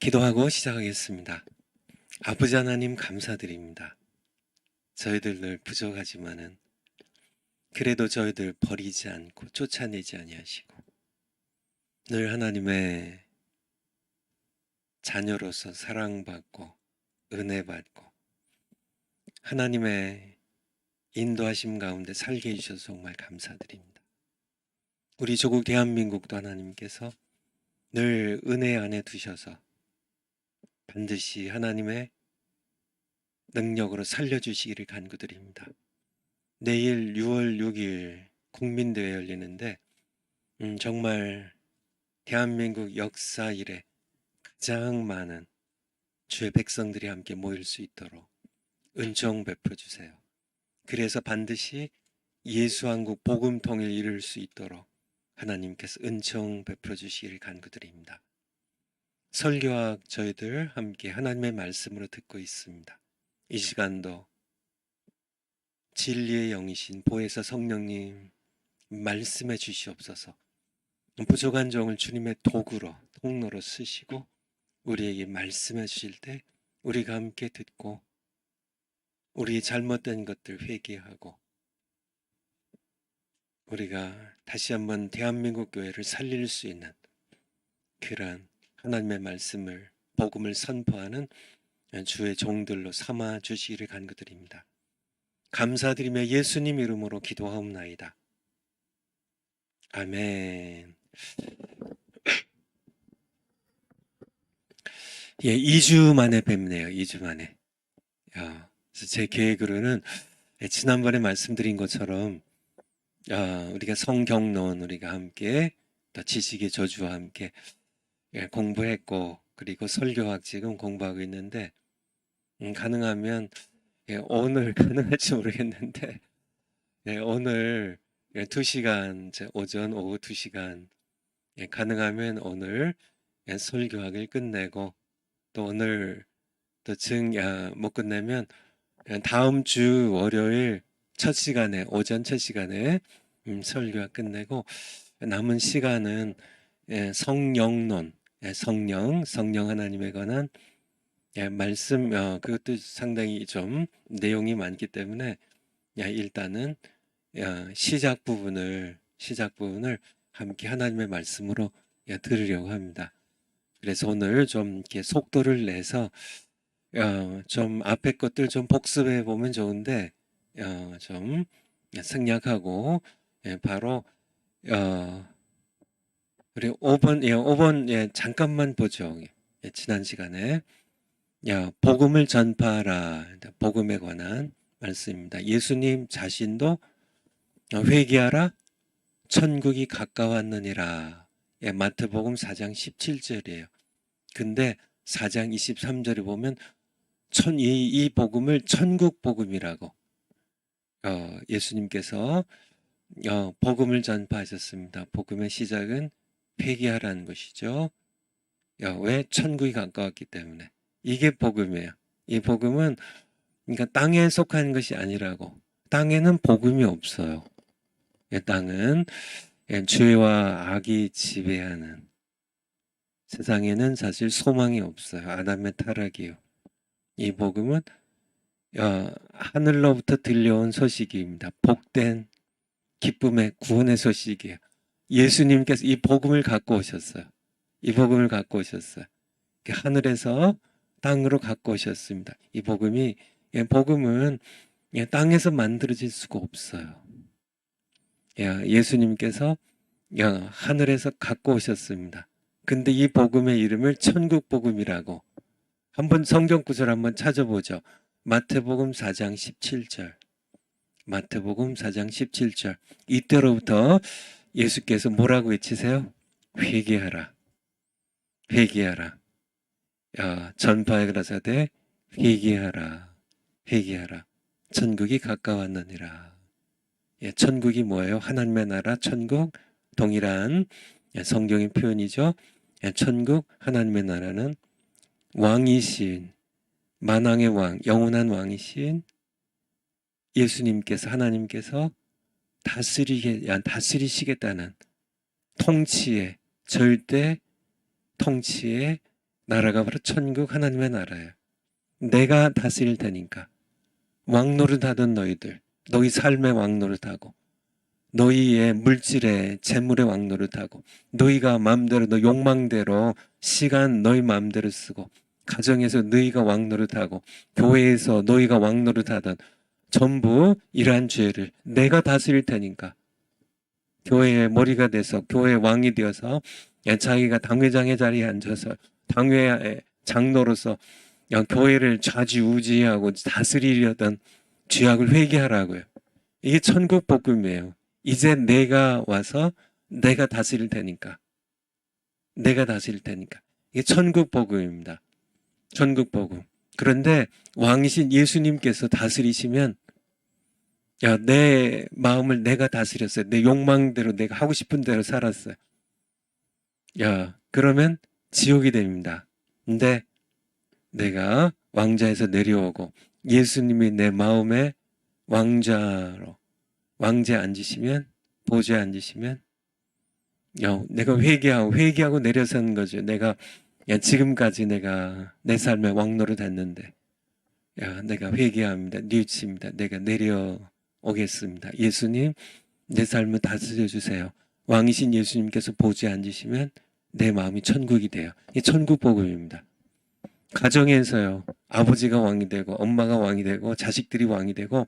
기도하고 시작하겠습니다. 아버지 하나님 감사드립니다. 저희들 늘 부족하지만은 그래도 저희들 버리지 않고 쫓아내지 아니하시고 늘 하나님의 자녀로서 사랑받고 은혜받고 하나님의 인도하심 가운데 살게 해주셔서 정말 감사드립니다. 우리 조국 대한민국도 하나님께서 늘 은혜 안에 두셔서 반드시 하나님의 능력으로 살려주시기를 간구드립니다. 내일 6월 6일 국민대회 열리는데 정말 대한민국 역사 이래 가장 많은 주의 백성들이 함께 모일 수 있도록 은총 베풀어 주세요. 그래서 반드시 예수한국 복음 통일 이룰 수 있도록 하나님께서 은총 베풀어 주시기를 간구드립니다. 설교학 저희들 함께 하나님의 말씀으로 듣고 있습니다. 이 시간도 진리의 영이신 보혜사 성령님 말씀해 주시옵소서. 부족한 종을 주님의 도구로 통로로 쓰시고 우리에게 말씀해 주실 때 우리가 함께 듣고 우리의 잘못된 것들 회개하고 우리가 다시 한번 대한민국 교회를 살릴 수 있는 그러한 하나님의 말씀을 복음을 선포하는 주의 종들로 삼아 주시기를 간구드립니다. 감사드리며 예수님 이름으로 기도하옵나이다. 아멘. 예, 2주 만에 뵙네요. 2주 만에. 그래서 제 계획으로는 지난번에 말씀드린 것처럼 우리가 성경론 우리가 함께 또 지식의 저주와 함께 공부했고 그리고 설교학 지금 공부하고 있는데 가능하면 오늘 가능할지 모르겠는데 오늘 2시간 오전 오후 2시간 가능하면 오늘 설교학을 끝내고 또 오늘 또 못 끝내면 다음 주 월요일 첫 시간에 오전 첫 시간에 설교학 끝내고 남은 시간은 성령론 성령 하나님에 관한 말씀 그것도 상당히 좀 내용이 많기 때문에 일단은 시작 부분을 함께 하나님의 말씀으로 들으려고 합니다. 그래서 오늘 좀 이렇게 속도를 내서 좀 앞에 것들 좀 복습해 보면 좋은데 좀 생략하고 바로 우리 5번 잠깐만 보죠. 지난 시간에 복음을 전파하라 복음에 관한 말씀입니다. 예수님 자신도 회개하라 천국이 가까웠느니라. 마태복음 4장 17절이에요. 근데 4장 23절에 보면 이 복음을 천국 복음이라고 예수님께서 복음을 전파하셨습니다. 복음의 시작은 회개하라는 것이죠. 왜? 천국이 가까웠기 때문에. 이게 복음이에요. 이 복음은 그러니까 땅에 속한 것이 아니라고. 땅에는 복음이 없어요. 땅은 죄와 악이 지배하는 세상에는 사실 소망이 없어요. 아담의 타락이요. 이 복음은 하늘로부터 들려온 소식입니다. 복된 기쁨의 구원의 소식이에요. 예수님께서 이 복음을 갖고 오셨어요. 이 복음을 갖고 오셨어요. 하늘에서 땅으로 갖고 오셨습니다. 이 복음은 땅에서 만들어질 수가 없어요. 예수님께서 하늘에서 갖고 오셨습니다. 근데 이 복음의 이름을 천국 복음이라고 한번 성경 구절 한번 찾아보죠. 마태복음 4장 17절. 마태복음 4장 17절. 이때로부터 예수께서 뭐라고 외치세요? 회개하라. 회개하라. 전파에 가라사대 회개하라. 회개하라. 천국이 가까웠느니라. 천국이 뭐예요? 하나님의 나라 천국 동일한 성경의 표현이죠. 천국 하나님의 나라는 왕이신 만왕의 왕 영원한 왕이신 예수님께서 하나님께서 다스리시겠다는 통치의 절대 통치의 나라가 바로 천국 하나님의 나라예요. 내가 다스릴 테니까. 왕노릇하던 너희들, 너희 삶의 왕노릇하고, 너희의 물질의 재물의 왕노릇하고, 너희가 마음대로 너 욕망대로 시간 너희 마음대로 쓰고, 가정에서 너희가 왕노릇하고, 교회에서 너희가 왕노릇하던 전부 이러한 죄를 내가 다스릴 테니까, 교회의 머리가 돼서 교회의 왕이 되어서 자기가 당회장의 자리에 앉아서 당회 장로로서 교회를 좌지우지하고 다스리려던 죄악을 회개하라고요. 이게 천국 복음이에요. 이제 내가 와서 내가 다스릴 테니까. 내가 다스릴 테니까. 이게 천국 복음입니다. 천국 복음. 그런데 왕이신 예수님께서 다스리시면 야, 내 마음을 내가 다스렸어요. 내 욕망대로 내가 하고 싶은 대로 살았어요. 야, 그러면 지옥이 됩니다. 근데 내가 왕자에서 내려오고 예수님이 내 마음에 왕자로 왕자에 앉으시면 보좌에 앉으시면 내가 회개하고 내려서는 거죠. 내가 지금까지 내가 내 삶에 왕노릇 했는데 내가 회개합니다. 뉘우칩니다. 내가 내려오겠습니다. 예수님 내 삶을 다스려 주세요. 왕이신 예수님께서 보좌에 앉으시면 내 마음이 천국이 돼요. 이 천국 복음입니다. 가정에서요. 아버지가 왕이 되고 엄마가 왕이 되고 자식들이 왕이 되고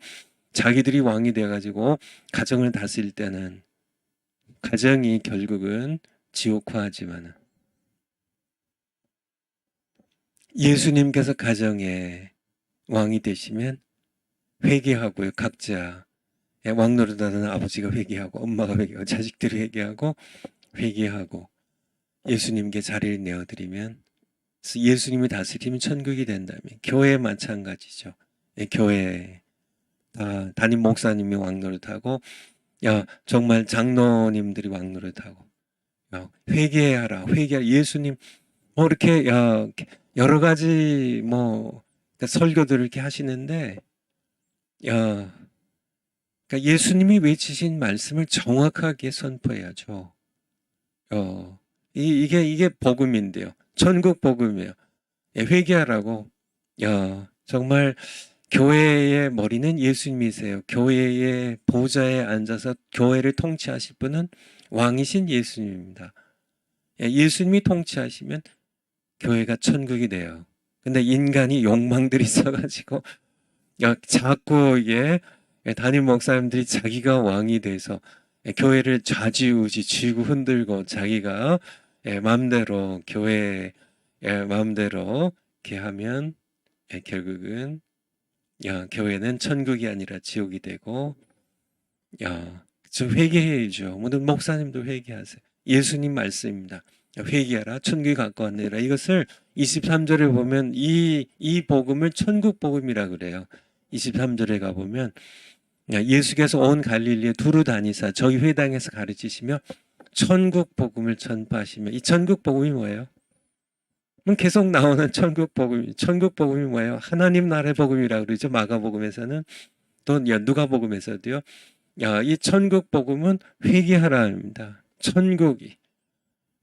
자기들이 왕이 돼가지고 가정을 다스릴 때는 가정이 결국은 지옥화하지만 예수님께서 가정의 왕이 되시면 회개하고요. 각자 왕노릇하는 아버지가 회개하고 엄마가 회개하고 자식들이 회개하고 예수님께 자리를 내어드리면 예수님이 다스리면 천국이 된다면 교회 마찬가지죠. 교회 담임 목사님이 왕노릇하고 정말 장로님들이 왕노릇하고 회개하라 예수님 이렇게 여러 가지 설교들을 이렇게 하시는데 그러니까 예수님이 외치신 말씀을 정확하게 선포해야죠. 이게 복음인데요. 천국 복음이에요. 회개하라고. 정말 교회의 머리는 예수님이세요. 교회의 보좌에 앉아서 교회를 통치하실 분은 왕이신 예수님입니다. 예수님이 통치하시면 교회가 천국이 돼요. 근데 인간이 욕망들이 있어가지고 자꾸 담임 목사님들이 자기가 왕이 돼서 교회를 좌지우지 쥐고 흔들고 자기가 마음대로 교회 마음대로 이렇게 하면 결국은 교회는 천국이 아니라 지옥이 되고 저 회개해야죠. 모든 목사님도 회개하세요. 예수님 말씀입니다. 회개하라 천국이 가까웠느니라. 이것을 23절에 보면 이 복음을 천국 복음이라 그래요. 23절에 가보면 예수께서 온 갈릴리에 두루 다니사 저희 회당에서 가르치시며 천국 복음을 전파하시며 이 천국 복음이 뭐예요? 계속 나오는 천국 복음이 뭐예요? 하나님 나라의 복음이라고 그러죠. 마가복음에서는 또 누가복음에서도요. 이 천국 복음은 회개하라입니다. 천국이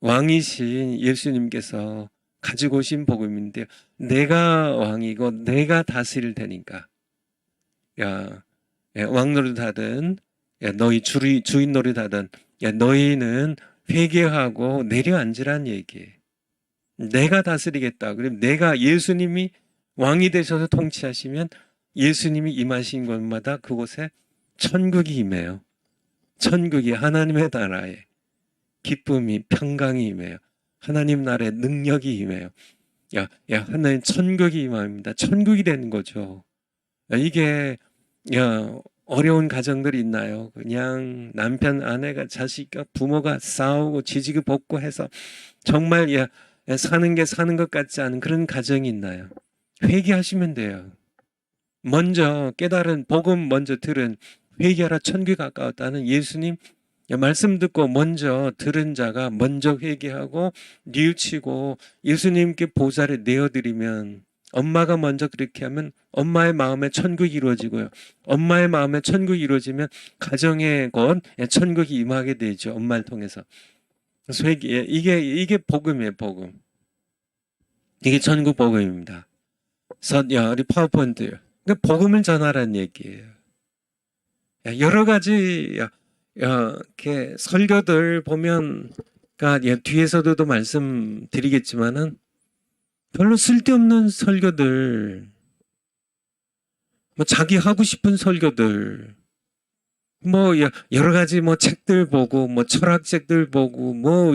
왕이신 예수님께서 가지고 오신 복음인데요. 내가 왕이고 내가 다스릴 테니까 왕노릇 하든 너희 주인 노릇 하든 너희는 회개하고 내려앉으란 얘기예요. 내가 다스리겠다. 그럼 내가 예수님이 왕이 되셔서 통치하시면 예수님이 임하신 곳마다 그곳에 천국이 임해요. 천국이 하나님의 나라에 기쁨이 평강이 임해요. 하나님 나라의 능력이 임해요. 하나님 천국이 임합니다. 천국이 되는 거죠. 이게 어려운 가정들이 있나요? 그냥 남편, 아내가, 자식과 부모가 싸우고 지지고 볶고 해서 정말 사는 것 같지 않은 그런 가정이 있나요? 회개하시면 돼요. 먼저 깨달은 복음 먼저 들은 회개하라 천국이 가까웠다는 예수님 말씀 듣고 먼저 들은 자가 먼저 회개하고 뉘우치고 예수님께 보좌를 내어드리면 엄마가 먼저 그렇게 하면 엄마의 마음에 천국이 이루어지고요. 엄마의 마음에 천국이 이루어지면 가정에 곧 천국이 임하게 되죠. 엄마를 통해서. 그래서 이게 복음이에요. 복음. 이게 전국 복음입니다. 우리 파워포인트요. 그러니까 복음을 전하라는 얘기예요. 여러 가지 이렇게 설교들 보면, 그러니까 뒤에서도 말씀드리겠지만은 별로 쓸데없는 설교들, 뭐 자기 하고 싶은 설교들, 뭐 여러 가지 뭐 책들 보고 뭐 철학책들 보고 뭐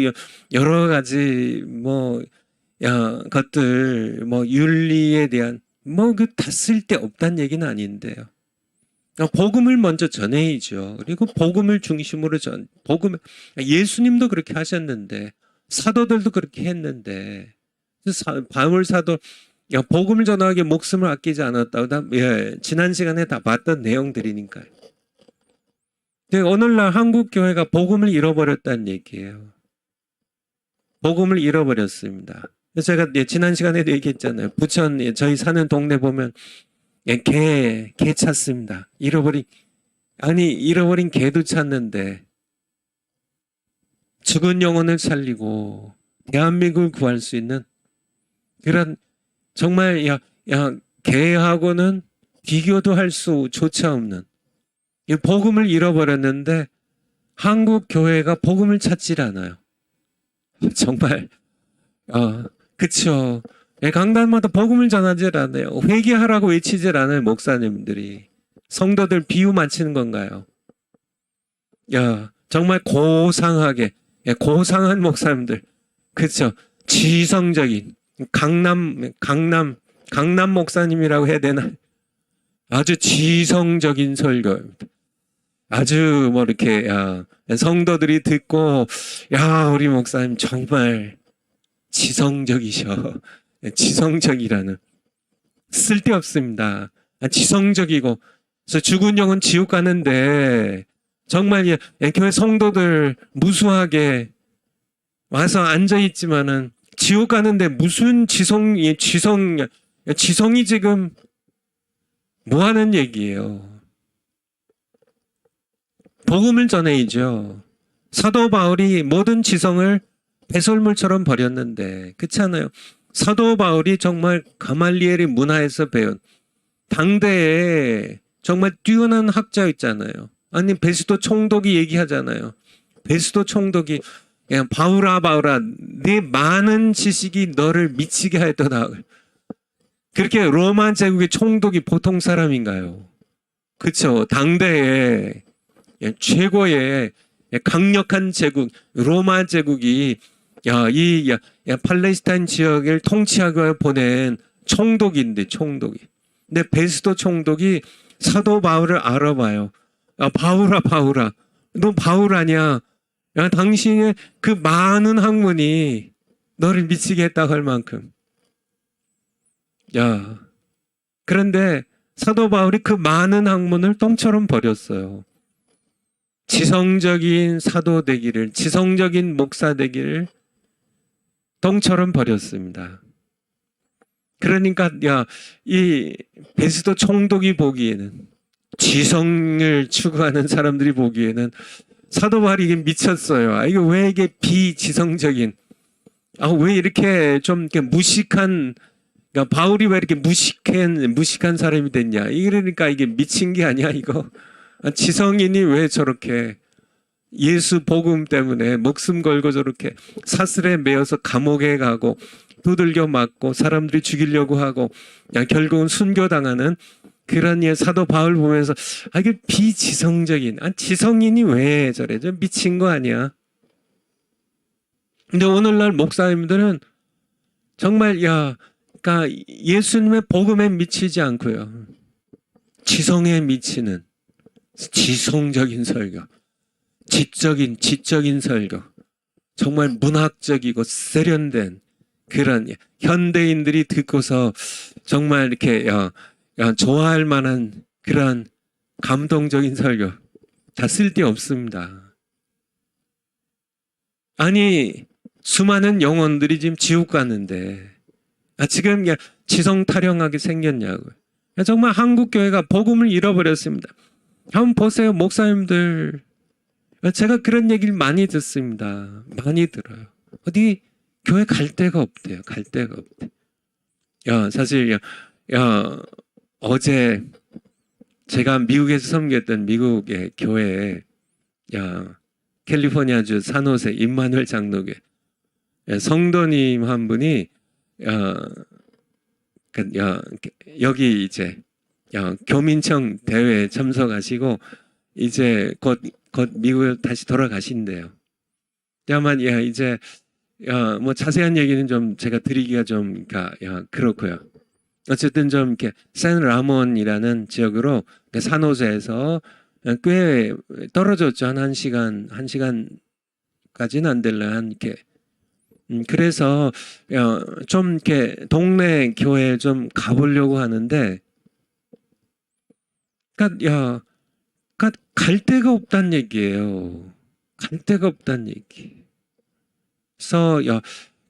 여러 가지 뭐 것들 뭐 윤리에 대한 뭐 그 다 쓸데없다는 얘기는 아닌데요. 복음을 먼저 전해야죠. 그리고 복음을 중심으로 복음, 예수님도 그렇게 하셨는데 사도들도 그렇게 했는데 바울 사도 복음을 전하기 위해 목숨을 아끼지 않았다고 지난 시간에 다 봤던 내용들이니까요. 오늘날 한국 교회가 복음을 잃어버렸다는 얘기예요. 복음을 잃어버렸습니다. 제가 지난 시간에도 얘기했잖아요. 부천 저희 사는 동네 보면 개 찾습니다. 잃어버린 개도 찾는데 죽은 영혼을 살리고 대한민국을 구할 수 있는 그런 정말 개하고는 비교도 할 수조차 없는 복음을 잃어버렸는데 한국 교회가 복음을 찾질 않아요. 정말 그쵸. 강단마다 복음을 전하질 않아요. 회개하라고 외치질 않아요. 목사님들이. 성도들 비유 맞히는 건가요? 정말 고상하게 고상한 목사님들, 그쵸. 지성적인 강남 목사님이라고 해야 되나? 아주 지성적인 설교입니다. 아주 뭐 이렇게 성도들이 듣고 우리 목사님 정말 지성적이셔. 지성적이라는 쓸데없습니다. 지성적이고 그래서 죽은 영혼 지옥 가는데 정말 교회 성도들 무수하게 와서 앉아 있지만은 지옥 가는데 무슨 지성이 지금 뭐 하는 얘기예요? 복음을 전해야죠. 사도 바울이 모든 지성을 배설물처럼 버렸는데 그렇잖아요. 사도 바울이 정말 가말리엘의 문화에서 배운 당대에 정말 뛰어난 학자였잖아요. 아니 베스도 총독이 얘기하잖아요. 베스도 총독이 바울아 네 많은 지식이 너를 미치게 하였도다. 그렇게 로마 제국의 총독이 보통 사람인가요? 그렇죠. 당대에 최고의 강력한 제국 로마 제국이 이 팔레스타인 지역을 통치하고 보낸 총독인데 총독이. 근데 베스도 총독이 사도 바울을 알아봐요. 바울아 너 바울 아니야? 당신의 그 많은 학문이 너를 미치게 했다고 할 만큼. 그런데 사도 바울이 그 많은 학문을 똥처럼 버렸어요. 지성적인 사도 되기를, 지성적인 목사 되기를 똥처럼 버렸습니다. 그러니까 이 베스도 총독이 보기에는 지성을 추구하는 사람들이 보기에는 사도 바울이 이게 미쳤어요. 이거 왜 이게 비지성적인 왜 이렇게 좀 이렇게 무식한 그러니까 바울이 왜 이렇게 무식한 사람이 됐냐? 이러니까 이게 미친 게 아니야 이거. 지성인이 왜 저렇게 예수 복음 때문에 목숨 걸고 저렇게 사슬에 매어서 감옥에 가고 두들겨 맞고 사람들이 죽이려고 하고 결국은 순교당하는 그런 사도 바울 보면서 이게 비지성적인 지성인이 왜 저래? 좀 미친 거 아니야? 근데 오늘날 목사님들은 정말 그러니까 예수님의 복음에 미치지 않고요. 지성에 미치는 지성적인 설교, 지적인 설교, 정말 문학적이고 세련된 그런 현대인들이 듣고서 정말 이렇게 좋아할 만한 그런 감동적인 설교 다 쓸데없습니다. 아니 수많은 영혼들이 지금 지옥 가는데 지금 지성 타령하게 생겼냐고요. 정말 한국 교회가 복음을 잃어버렸습니다. 한번 보세요, 목사님들. 제가 그런 얘기를 많이 듣습니다. 많이 들어요. 어디 교회 갈 데가 없대요. 갈 데가 없대. 사실 어제 제가 미국에서 섬겼던 미국의 교회에 캘리포니아주 산호세 임마누엘 장로교 성도님 한 분이 여기 이제 교민청 대회에 참석하시고 이제 곧 미국에 다시 돌아가신대요. 다만 이제 뭐 자세한 얘기는 좀 제가 드리기가 좀 그렇고요. 어쨌든 좀 이렇게 샌 라몬이라는 지역으로 산호세에서 꽤 떨어졌죠. 한 1시간까지는 안 될래 한 이렇게. 그래서 좀 이렇게 동네 교회에 좀 가보려고 하는데, 그러니까 갈 데가 없다는 얘기예요. 갈 데가 없다는 얘기. 그래서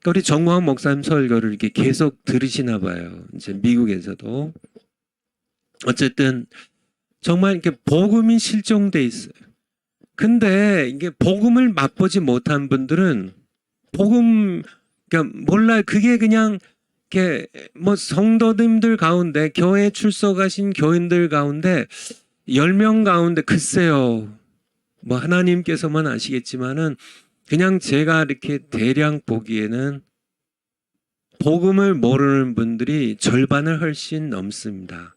우리 정광 목사님 설교를 이렇게 계속 들으시나 봐요. 이제 미국에서도. 어쨌든 정말 이렇게 복음이 실종돼 있어요. 근데 이게 복음을 맛보지 못한 분들은 복음 몰라요. 그게 그냥 이렇게 뭐 성도님들 가운데 교회에 출석하신 교인들 가운데 10명 가운데 글쎄요. 뭐 하나님께서만 아시겠지만은 그냥 제가 이렇게 대량 보기에는 복음을 모르는 분들이 절반을 훨씬 넘습니다.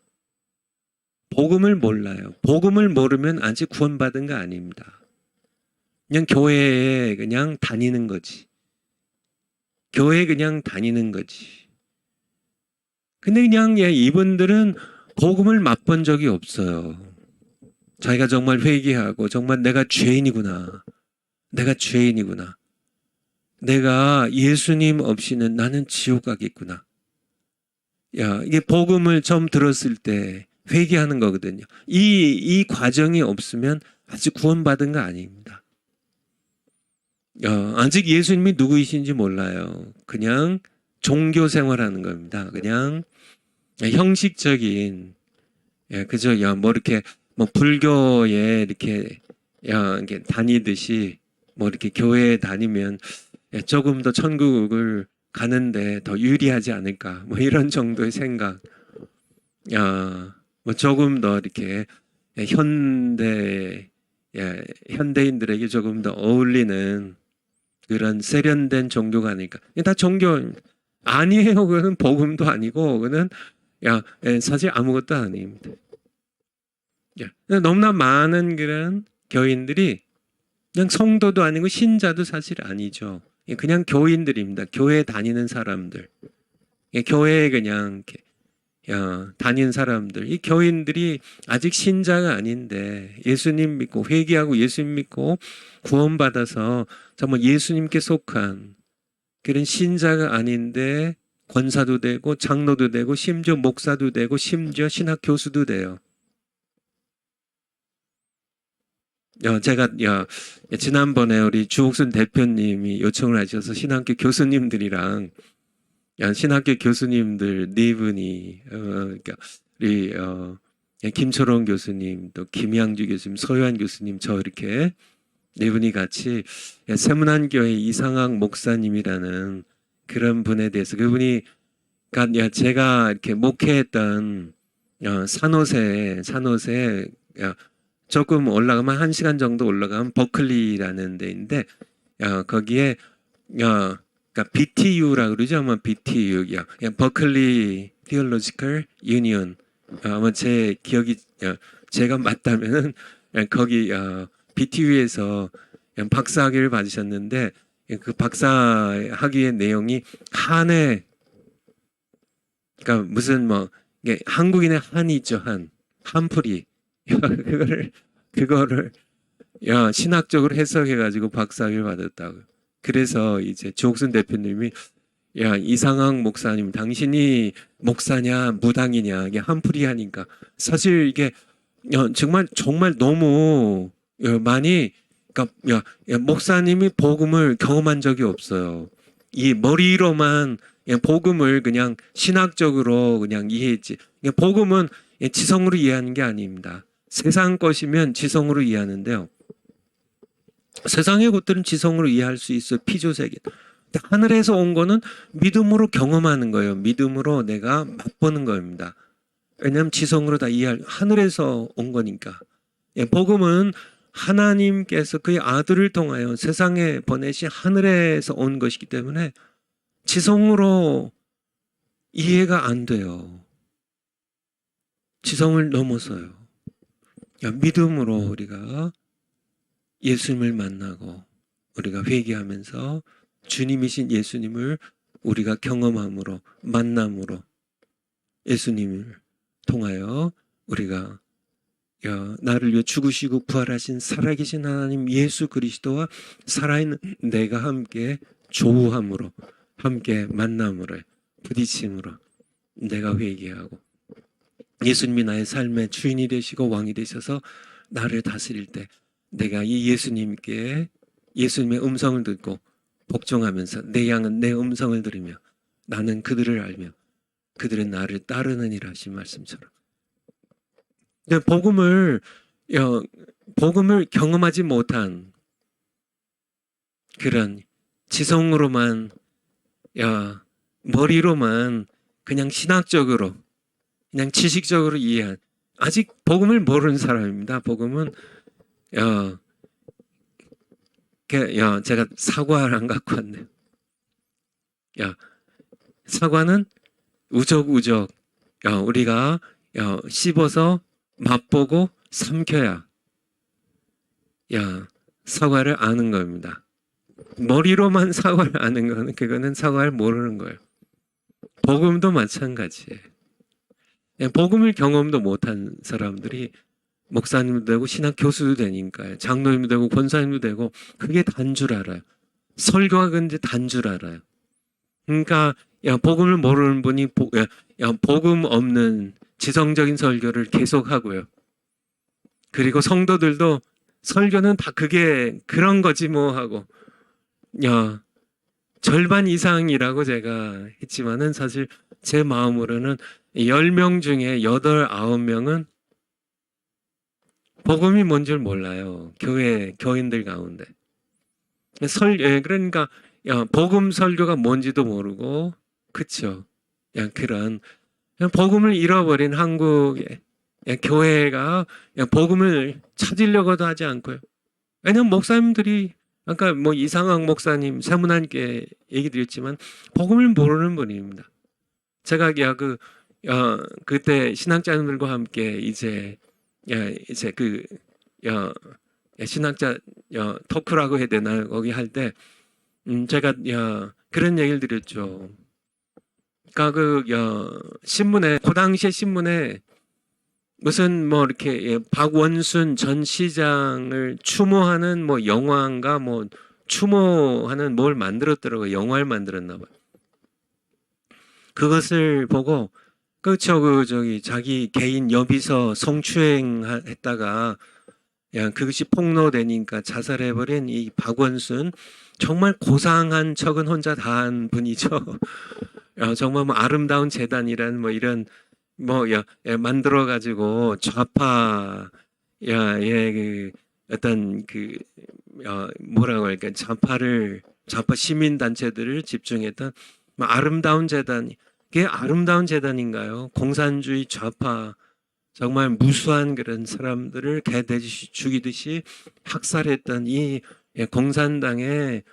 복음을 몰라요. 복음을 모르면 아직 구원받은 거 아닙니다. 그냥 교회에 그냥 다니는 거지. 교회에 그냥 다니는 거지. 근데 그냥 이분들은 복음을 맛본 적이 없어요. 자기가 정말 회개하고 정말 내가 죄인이구나. 내가 죄인이구나. 내가 예수님 없이는 나는 지옥 가겠구나. 이게 복음을 처음 들었을 때 회개하는 거거든요. 이 과정이 없으면 아직 구원받은 거 아닙니다. 아직 예수님이 누구이신지 몰라요. 그냥 종교 생활하는 겁니다. 그냥 형식적인, 그죠? 뭐 이렇게 뭐 불교에 이렇게 다니듯이 뭐 이렇게 교회에 다니면 조금 더 천국을 가는데 더 유리하지 않을까 뭐 이런 정도의 생각. 뭐 조금 더 이렇게 현대인들에게 조금 더 어울리는 그런 세련된 종교가 아닐까. 다 종교 아니에요. 그거는 복음도 아니고 그거는 사실 아무것도 아닙니다. 너무나 많은 그런 교인들이 그냥 성도도 아니고 신자도 사실 아니죠. 그냥 교인들입니다. 교회 다니는 사람들. 교회에 그냥 다니는 사람들. 이 교인들이 아직 신자가 아닌데 예수님 믿고 회개하고 예수님 믿고 구원받아서 정말 예수님께 속한 그런 신자가 아닌데 권사도 되고 장로도 되고 심지어 목사도 되고 심지어 신학 교수도 돼요. 제가 지난번에 우리 주옥순 대표님이 요청을 하셔서 신학교 교수님들이랑 신학교 교수님들 4분이 그러니까 우리 김초롱 교수님 또 김양주 교수님 서유한 교수님 저 이렇게 4분이 같이 세문안교회 이상학 목사님이라는 그런 분에 대해서 그분이 그러니까 제가 이렇게 목회했던 산호세 조금 올라가면 1시간 정도 올라가면 버클리라는 데인데 거기에 그러니까 BTU라고 그러죠. 아마 BTU야. 버클리 Theological Union. 아마 제 기억이 제가 맞다면은 거기 BTU에서 박사학위를 받으셨는데 그 박사학위의 내용이 한해 그러니까 무슨 뭐 한국인의 한이 있죠. 한풀이 그거를 신학적으로 해석해 가지고 박사학위를 받았다고요. 그래서 이제 주옥순 대표님이 이상학 목사님 당신이 목사냐 무당이냐 이게 한풀이 하니까 사실 이게 정말 너무 많이 그러니까 목사님이 복음을 경험한 적이 없어요. 이 머리로만 복음을 그냥 신학적으로 그냥 이해했지. 복음은 지성으로 이해하는 게 아닙니다. 세상 것이면 지성으로 이해하는데요. 세상의 것들은 지성으로 이해할 수 있어요. 피조세계. 하늘에서 온 거는 믿음으로 경험하는 거예요. 믿음으로 내가 맛보는 겁니다. 왜냐하면 지성으로 다 이해할, 하늘에서 온 거니까. 예, 복음은 하나님께서 그의 아들을 통하여 세상에 보내신 하늘에서 온 것이기 때문에 지성으로 이해가 안 돼요. 지성을 넘어서요. 믿음으로 우리가 예수님을 만나고 우리가 회개하면서 주님이신 예수님을 우리가 경험함으로, 만남으로 예수님을 통하여 우리가 나를 위해 죽으시고 부활하신 살아계신 하나님 예수 그리스도와 살아있는 내가 함께 조우함으로, 함께 만남으로, 부딪힘으로 내가 회개하고 예수님이 나의 삶의 주인이 되시고 왕이 되셔서 나를 다스릴 때 내가 이 예수님께 예수님의 음성을 듣고 복종하면서 내 양은 내 음성을 들으며 나는 그들을 알며 그들은 나를 따르느니라 하신 말씀처럼. 근데 복음을 경험하지 못한 그런 지성으로만 머리로만 그냥 신학적으로 그냥 지식적으로 이해한 아직 복음을 모르는 사람입니다. 복음은 제가 사과를 안 갖고 왔네요. 사과는 우적우적 우리가 씹어서 맛보고 삼켜야 사과를 아는 겁니다. 머리로만 사과를 아는 거는 그거는 사과를 모르는 거예요. 복음도 마찬가지예요. 복음을 경험도 못한 사람들이 목사님도 되고 신학 교수도 되니까요. 장로님도 되고 권사님도 되고 그게 단 줄 알아요. 설교가 근데 단 줄 알아요. 그러니까 복음을 모르는 분이 복음 없는 지성적인 설교를 계속하고요. 그리고 성도들도 설교는 다 그게 그런 거지 뭐 하고 절반 이상이라고 제가 했지만은 사실 제 마음으로는 10명 중에 8, 9명은 복음이 뭔 줄 몰라요. 교인들 가운데. 그러니까 복음 설교가 뭔지도 모르고 그쵸. 그런 복음을 잃어버린 한국의 교회가 복음을 찾으려고도 하지 않고요. 왜냐면 목사님들이 아까 뭐 이상학 목사님 세문안께 얘기 드렸지만 복음을 모르는 분입니다. 제가 그때 신학자들과 함께 이제 그 신학자 토크라고 해야 되나 거기 할 때 제가 그런 얘기를 드렸죠. 그러니까 신문에 그 당시에 신문에 무슨 뭐 이렇게 박원순 전 시장을 추모하는 뭐 영화인가 뭐 추모하는 뭘 만들었더라고요. 영화를 만들었나 봐요. 그것을 보고 자기 개인 여비서 성추행 했다가 그것이 폭로되니까 자살해버린 이 박원순 정말 고상한 척은 혼자 다 한 분이죠. 정말 뭐 아름다운 재단이란 뭐 이런 만들어 가지고 좌파 어떤 뭐라고 할까 좌파 시민 단체들을 집중했던 뭐 아름다운 재단. 그게 아름다운 재단인가요? 공산주의 좌파 정말 무수한 그런 사람들을 개돼지 죽이듯이 학살했던 이 공산당의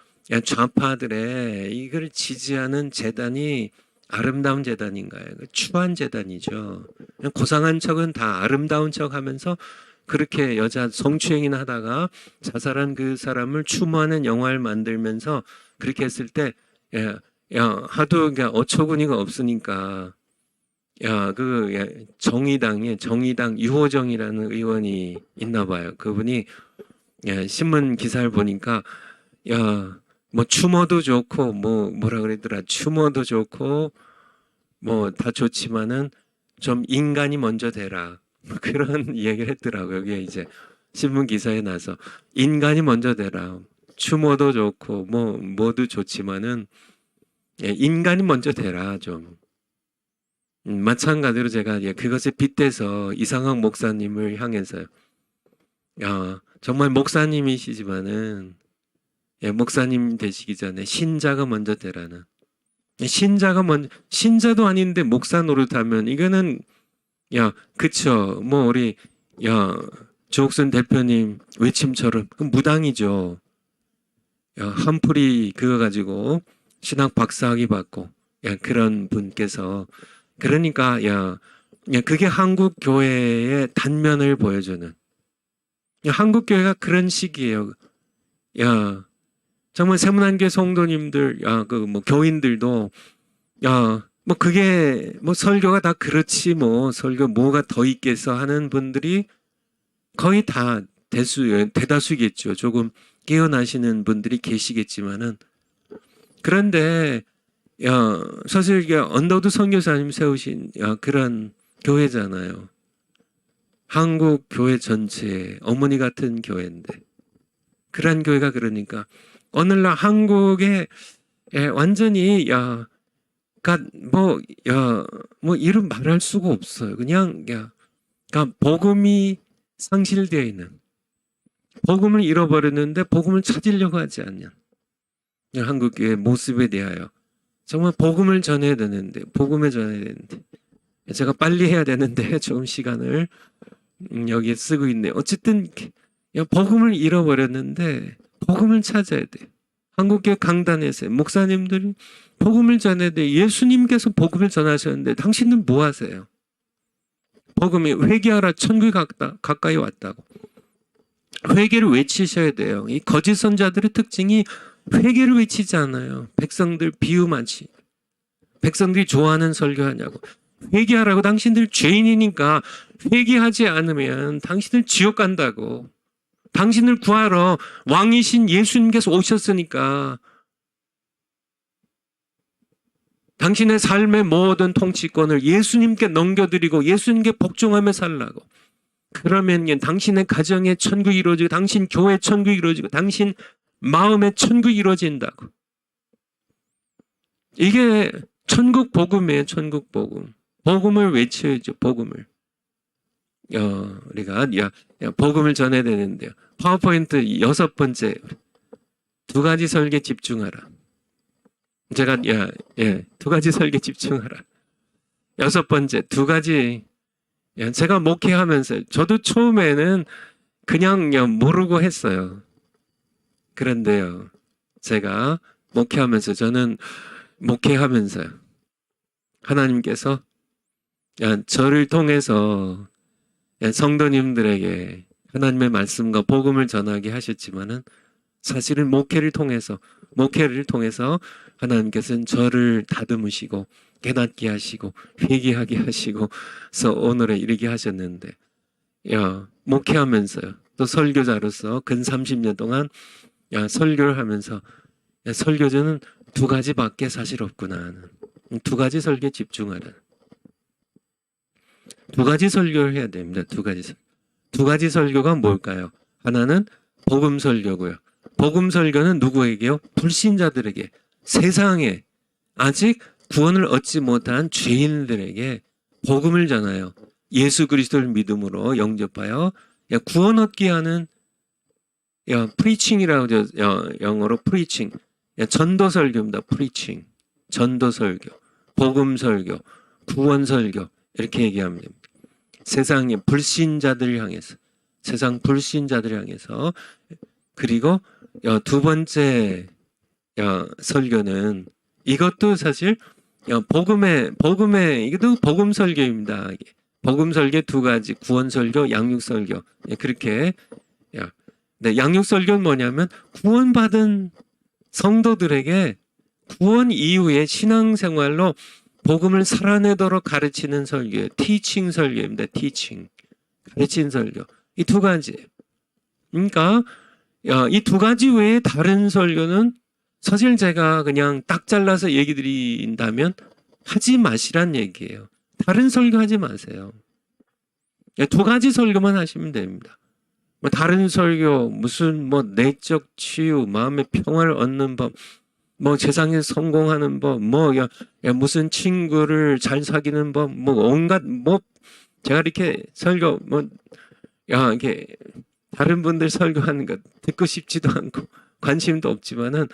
좌파들의 이걸 지지하는 재단이 아름다운 재단인가요? 추한 재단이죠. 고상한 척은 다 아름다운 척하면서 그렇게 여자 성추행이나 하다가 자살한 그 사람을 추모하는 영화를 만들면서 그렇게 했을 때 하도 어처구니가 없으니까 정의당 유호정이라는 의원이 있나 봐요. 그분이 신문 기사를 보니까 뭐 추모도 좋고 뭐라 그러더라. 추모도 좋고 뭐 다 좋지만은 좀 인간이 먼저 되라. 그런 이야기를 했더라고요. 여기에 이제 신문 기사에 나서 인간이 먼저 되라. 추모도 좋고 뭐도 좋지만은 인간이 먼저 되라 좀. 마찬가지로 제가 그것에 빗대서 이상학 목사님을 향해서요. 정말 목사님이시지만은 목사님 되시기 전에 신자가 먼저 되라는. 신자도 아닌데 목사 노릇하면 이거는 그쵸. 우리 조옥순 대표님 외침처럼 무당이죠. 한풀이 그거 가지고 신학 박사학위 받고 그런 분께서 그러니까 그게 한국 교회의 단면을 보여주는 한국 교회가 그런 식이에요. 정말 세문안교회 성도님들 교인들도 그게 설교가 다 그렇지 설교 뭐가 더 있겠어 하는 분들이 거의 다 대다수겠죠. 조금 깨어나시는 분들이 계시겠지만은 그런데 사실 이게 언더우드 선교사님 세우신 그런 교회잖아요. 한국 교회 전체의 어머니 같은 교회인데 그런 교회가 그러니까 오늘날 한국에 완전히 이름 말할 수가 없어요. 그냥 그러니까 복음이 상실되어 있는 복음을 잃어버렸는데 복음을 찾으려고 하지 않는 한국 교회 모습에 대하여 정말 복음을 전해야 되는데 제가 빨리 해야 되는데 조금 시간을 여기에 쓰고 있네요. 어쨌든 복음을 잃어버렸는데 복음을 찾아야 돼. 한국교회 강단에서 목사님들이 복음을 전해야 돼. 예수님께서 복음을 전하셨는데 당신은 뭐 하세요? 복음이 회개하라 천국이 가까이 왔다고. 회개를 외치셔야 돼요. 이 거짓 선자들의 특징이 회개를 외치지 않아요. 백성들 비유만치. 백성들이 좋아하는 설교하냐고. 회개하라고. 당신들 죄인이니까 회개하지 않으면 당신들 지옥 간다고. 당신을 구하러 왕이신 예수님께서 오셨으니까 당신의 삶의 모든 통치권을 예수님께 넘겨드리고 예수님께 복종하며 살라고. 그러면 당신의 가정의 천국이 이루어지고 당신 교회 천국이 이루어지고 당신 마음의 천국이 이루어진다고. 이게 천국 복음이에요. 천국 복음. 복음을 외쳐야죠. 복음을. 우리가 복음을 전해야 되는데요. 파워포인트 6번째 2가지 설계 집중하라. 제가 2가지 설계 집중하라. 6번째 2가지. 제가 목회하면서 저도 처음에는 그냥 모르고 했어요. 그런데요, 제가 저는 목회하면서요, 하나님께서 저를 통해서 성도님들에게 하나님의 말씀과 복음을 전하게 하셨지만은 사실은 목회를 통해서 하나님께서는 저를 다듬으시고 깨닫게 하시고 회개하게 하시고서 오늘에 이르게 하셨는데, 목회하면서요, 또 설교자로서 근 30년 동안 설교를 하면서 설교자는 2가지밖에 사실 없구나. 2가지 설교에 집중하라. 2가지 설교를 해야 됩니다. 2가지 설교가 뭘까요? 하나는 복음 설교고요. 복음 설교는 누구에게요? 불신자들에게, 세상에 아직 구원을 얻지 못한 죄인들에게 복음을 전하여 예수 그리스도를 믿음으로 영접하여 구원 얻게 하는 preaching이라고 하죠. 영어로 preaching. 전도 설교입니다. preaching. 전도 설교, 복음 설교, 구원 설교 이렇게 얘기하면 됩니다. 세상의 불신자들을 향해서, 세상 불신자들을 향해서. 그리고 2번째 설교는 이것도 사실 이것도 복음 설교입니다. 복음 설교 2가지, 구원 설교, 양육 설교. 그렇게. 양육 설교는 뭐냐면 구원받은 성도들에게 구원 이후의 신앙생활로 복음을 살아내도록 가르치는 설교예요. 티칭 설교입니다. 티칭. 가르치는 설교. 이 2가지. 그러니까 이 2가지 외에 다른 설교는 사실 제가 그냥 딱 잘라서 얘기 드린다면 하지 마시란 얘기예요. 다른 설교 하지 마세요. 2가지 설교만 하시면 됩니다. 다른 설교, 무슨 내적 치유, 마음의 평화를 얻는 법, 세상에 성공하는 법, 무슨 친구를 잘 사귀는 법, 온갖, 제가 이렇게 설교, 이렇게 다른 분들 설교하는 거 듣고 싶지도 않고, 관심도 없지만은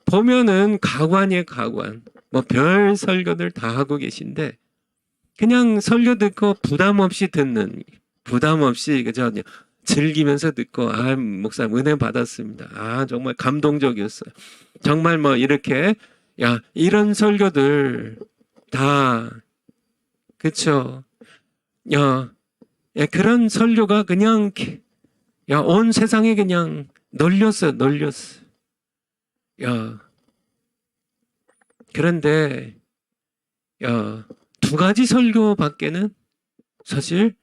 보면은 가관이에요, 가관. 뭐 별 설교들 다 하고 계신데 그냥 설교 듣고 부담 없이 듣는, 부담 없이 그저 즐기면서 듣고, 목사님 은혜 받았습니다. 정말 감동적이었어요. 정말 뭐 이렇게 이런 설교들 다 그쵸. 그런 설교가 그냥 온 세상에 그냥 널렸어. 그런데 두 가지 설교밖에는 사실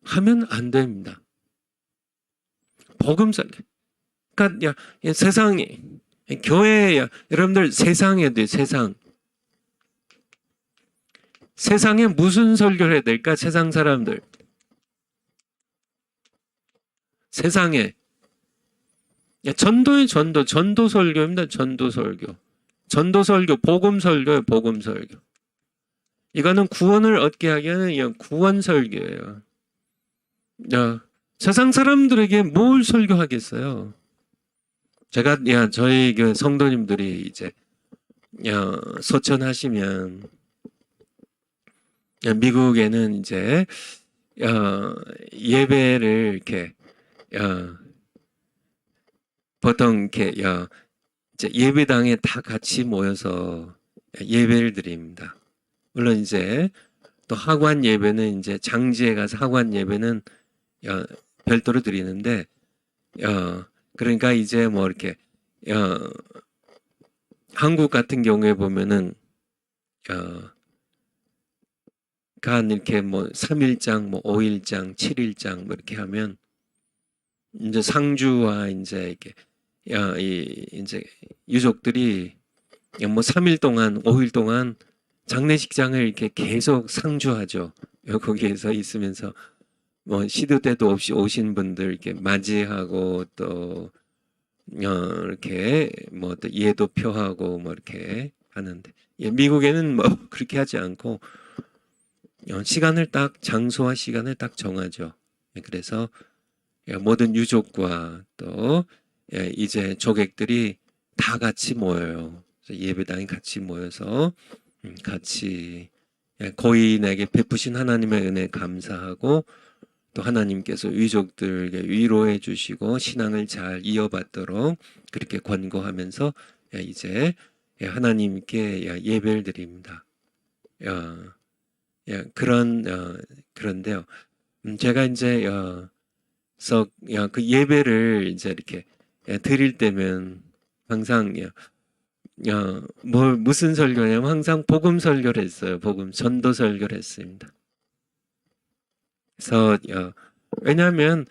하면 안 됩니다. 복음 설교. 그러니까 세상에, 교회에, 여러분들 세상에 돼, 세상. 세상에 무슨 설교를 해야 될까? 세상 사람들. 세상에. 전도의 전도 설교입니다. 전도 설교. 전도 설교, 복음 설교예요, 복음 설교. 이거는 구원을 얻게 하기 위한 구원 설교예요. 세상 사람들에게 뭘 설교하겠어요? 제가 저희 성도님들이 이제 소천하시면 미국에는 이제 예배를 이렇게 보통 이렇게 이제 예배당에 다 같이 모여서 예배를 드립니다. 물론 이제 또 하관 예배는 이제 장지에 가서 하관 예배는 별도로 드리는데 그러니까 이제 뭐 이렇게 한국 같은 경우에 보면은 간 이렇게 뭐 3일장, 뭐 5일장, 7일장 뭐 이렇게 하면 이제 상주와 이제 이렇게 이제 유족들이 뭐 3일 동안, 5일 동안 장례식장을 이렇게 계속 상주하죠. 거기에서 있으면서 뭐 시도 때도 없이 오신 분들 이렇게 맞이하고 또 이렇게 뭐 또 예도 표하고 뭐 이렇게 하는데 미국에는 뭐 그렇게 하지 않고 시간을 딱 장소와 시간을 딱 정하죠. 그래서 모든 유족과 또 이제 조객들이 다 같이 모여요. 예배당에 같이 모여서 같이 고인에게 베푸신 하나님의 은혜 감사하고 또 하나님께서 유족들에게 위로해 주시고 신앙을 잘 이어받도록 그렇게 권고하면서 이제 하나님께 예배를 드립니다. 그런데요. 제가 이제 그 예배를 이제 이렇게 드릴 때면 항상 무슨 설교냐면 항상 복음 설교를 했어요. 복음 전도 설교를 했습니다. 그래서 왜냐하면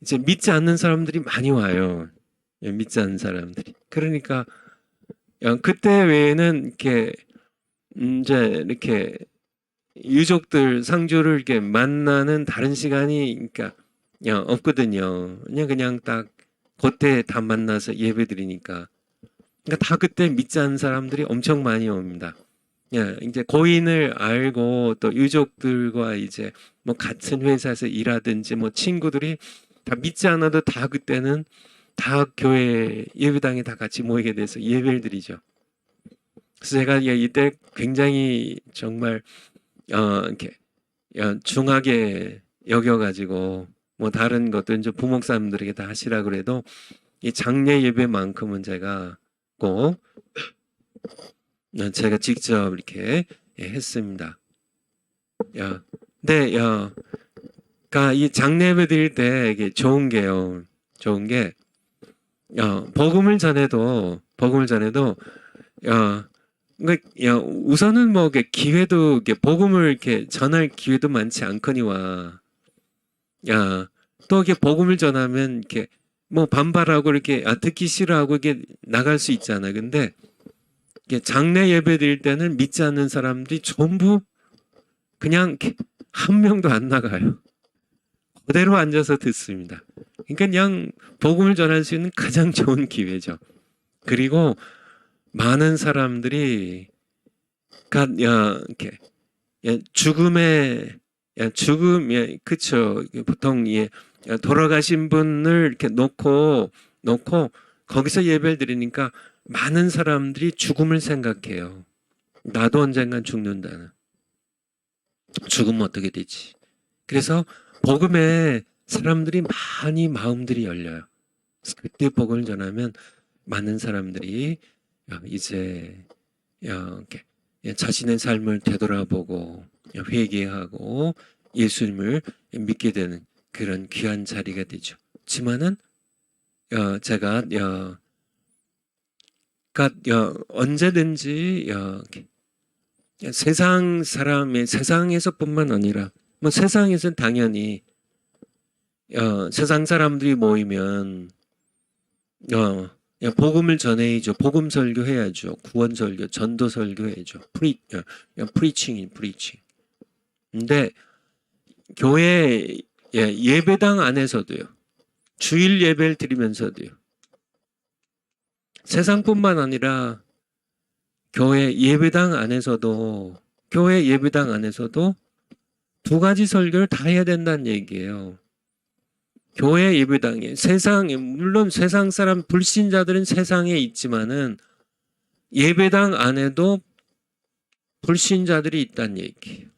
이제 믿지 않는 사람들이 많이 와요. 믿지 않는 사람들이. 그러니까 그때 외에는 이렇게 이제 이렇게 유족들 상주를 이렇게 만나는 다른 시간이 그러니까 없거든요. 그냥 딱 그때 다 만나서 예배드리니까. 그러니까 다 그때 믿지 않는 사람들이 엄청 많이 옵니다. 이제 고인을 알고 또 유족들과 이제 뭐 같은 회사에서 일하든지 뭐 친구들이 다 믿지 않아도 다 그때는 다 교회 예배당에 다 같이 모이게 돼서 예배를 드리죠. 그래서 제가 이때 굉장히 정말 이렇게 중하게 여겨가지고 뭐 다른 것들은 이제 부목사님들에게 다 하시라 그래도 이 장례 예배만큼은 제가 꼭 제가 직접 이렇게 했습니다. 근데 그러니까 이 장례 예배 드릴 때 이게 좋은 게요. 좋은 게 복음을 전해도 우선은 뭐 기회도 복음을 이렇게 전할 기회도 많지 않거니와 또 이게 복음을 전하면 이렇게 뭐 반발하고 이렇게 듣기 싫어하고 이게 나갈 수 있잖아요. 근데 장례 예배 드릴 때는 믿지 않는 사람들이 전부 그냥 한 명도 안 나가요. 그대로 앉아서 듣습니다. 그러니까 그냥 복음을 전할 수 있는 가장 좋은 기회죠. 그리고 많은 사람들이 이렇게 죽음 그쵸 보통 돌아가신 분을 이렇게 놓고 거기서 예배를 드리니까 많은 사람들이 죽음을 생각해요. 나도 언젠간 죽는다는. 죽으면 어떻게 되지? 그래서 복음에 사람들이 많이 마음들이 열려요. 그때 복음을 전하면 많은 사람들이 이제 이렇게 자신의 삶을 되돌아보고 회개하고 예수님을 믿게 되는 그런 귀한 자리가 되죠. 하지만은 제가 언제든지 세상 사람의 세상에서뿐만 아니라 뭐 세상에서는 당연히 세상 사람들이 모이면 복음을 전해야죠. 복음 설교해야죠. 구원 설교, 전도 설교해야죠. 프리칭. 근데 교회 예배당 안에서도요. 주일 예배를 드리면서도요. 세상뿐만 아니라 교회 예배당 안에서도 두 가지 설교를 다 해야 된다는 얘기예요. 교회 예배당에 물론 세상 사람 불신자들은 세상에 있지만은 예배당 안에도 불신자들이 있다는 얘기예요.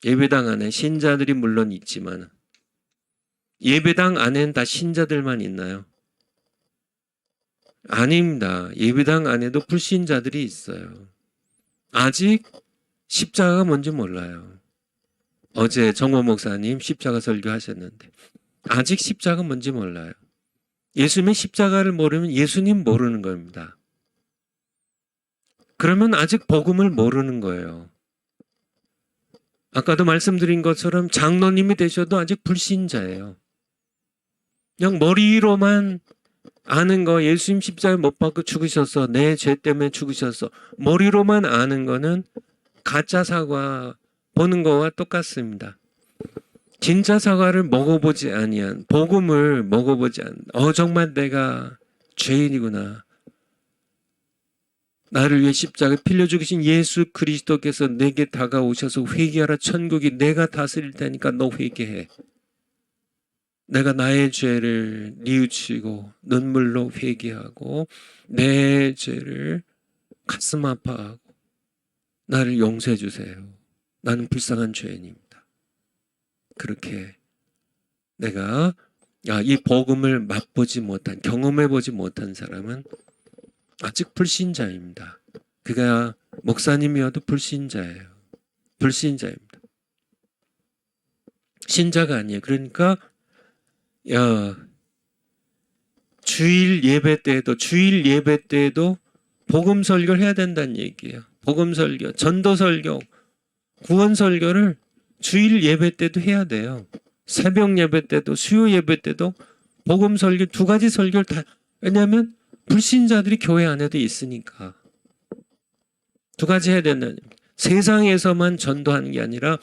예배당 안에 신자들이 물론 있지만 예배당 안에는 다 신자들만 있나요? 아닙니다. 예배당 안에도 불신자들이 있어요. 아직 십자가가 뭔지 몰라요. 어제 정모 목사님 십자가 설교하셨는데 아직 십자가가 뭔지 몰라요. 예수님의 십자가를 모르면 예수님 모르는 겁니다. 그러면 아직 복음을 모르는 거예요. 아까도 말씀드린 것처럼 장로님이 되셔도 아직 불신자예요. 그냥 머리로만 아는 거, 예수님 십자가에 못 박고 죽으셔서 내 죄 때문에 죽으셔서 머리로만 아는 거는 가짜 사과 보는 거와 똑같습니다. 진짜 사과를 먹어보지 아니한, 복음을 먹어보지 않은, 정말 내가 죄인이구나. 나를 위해 십자가에 필려 죽으신 예수 그리스도께서 내게 다가오셔서 회개하라. 천국이 내가 다스릴 테니까 너 회개해. 내가 나의 죄를 뉘우치고 눈물로 회개하고 내 죄를 가슴 아파하고 나를 용서해 주세요. 나는 불쌍한 죄인입니다. 그렇게 내가 이 복음을 맛보지 못한, 경험해보지 못한 사람은 아직 불신자입니다. 그가 목사님이어도 불신자예요. 불신자입니다. 신자가 아니에요. 그러니까 주일 예배 때에도 복음 설교를 해야 된다는 얘기예요. 복음 설교, 전도 설교, 구원 설교를 주일 예배 때도 해야 돼요. 새벽 예배 때도, 수요 예배 때도 복음 설교, 두 가지 설교를 다, 왜냐하면 불신자들이 교회 안에도 있으니까 두 가지 해야 된다는 얘기예요. 세상에서만 전도하는 게 아니라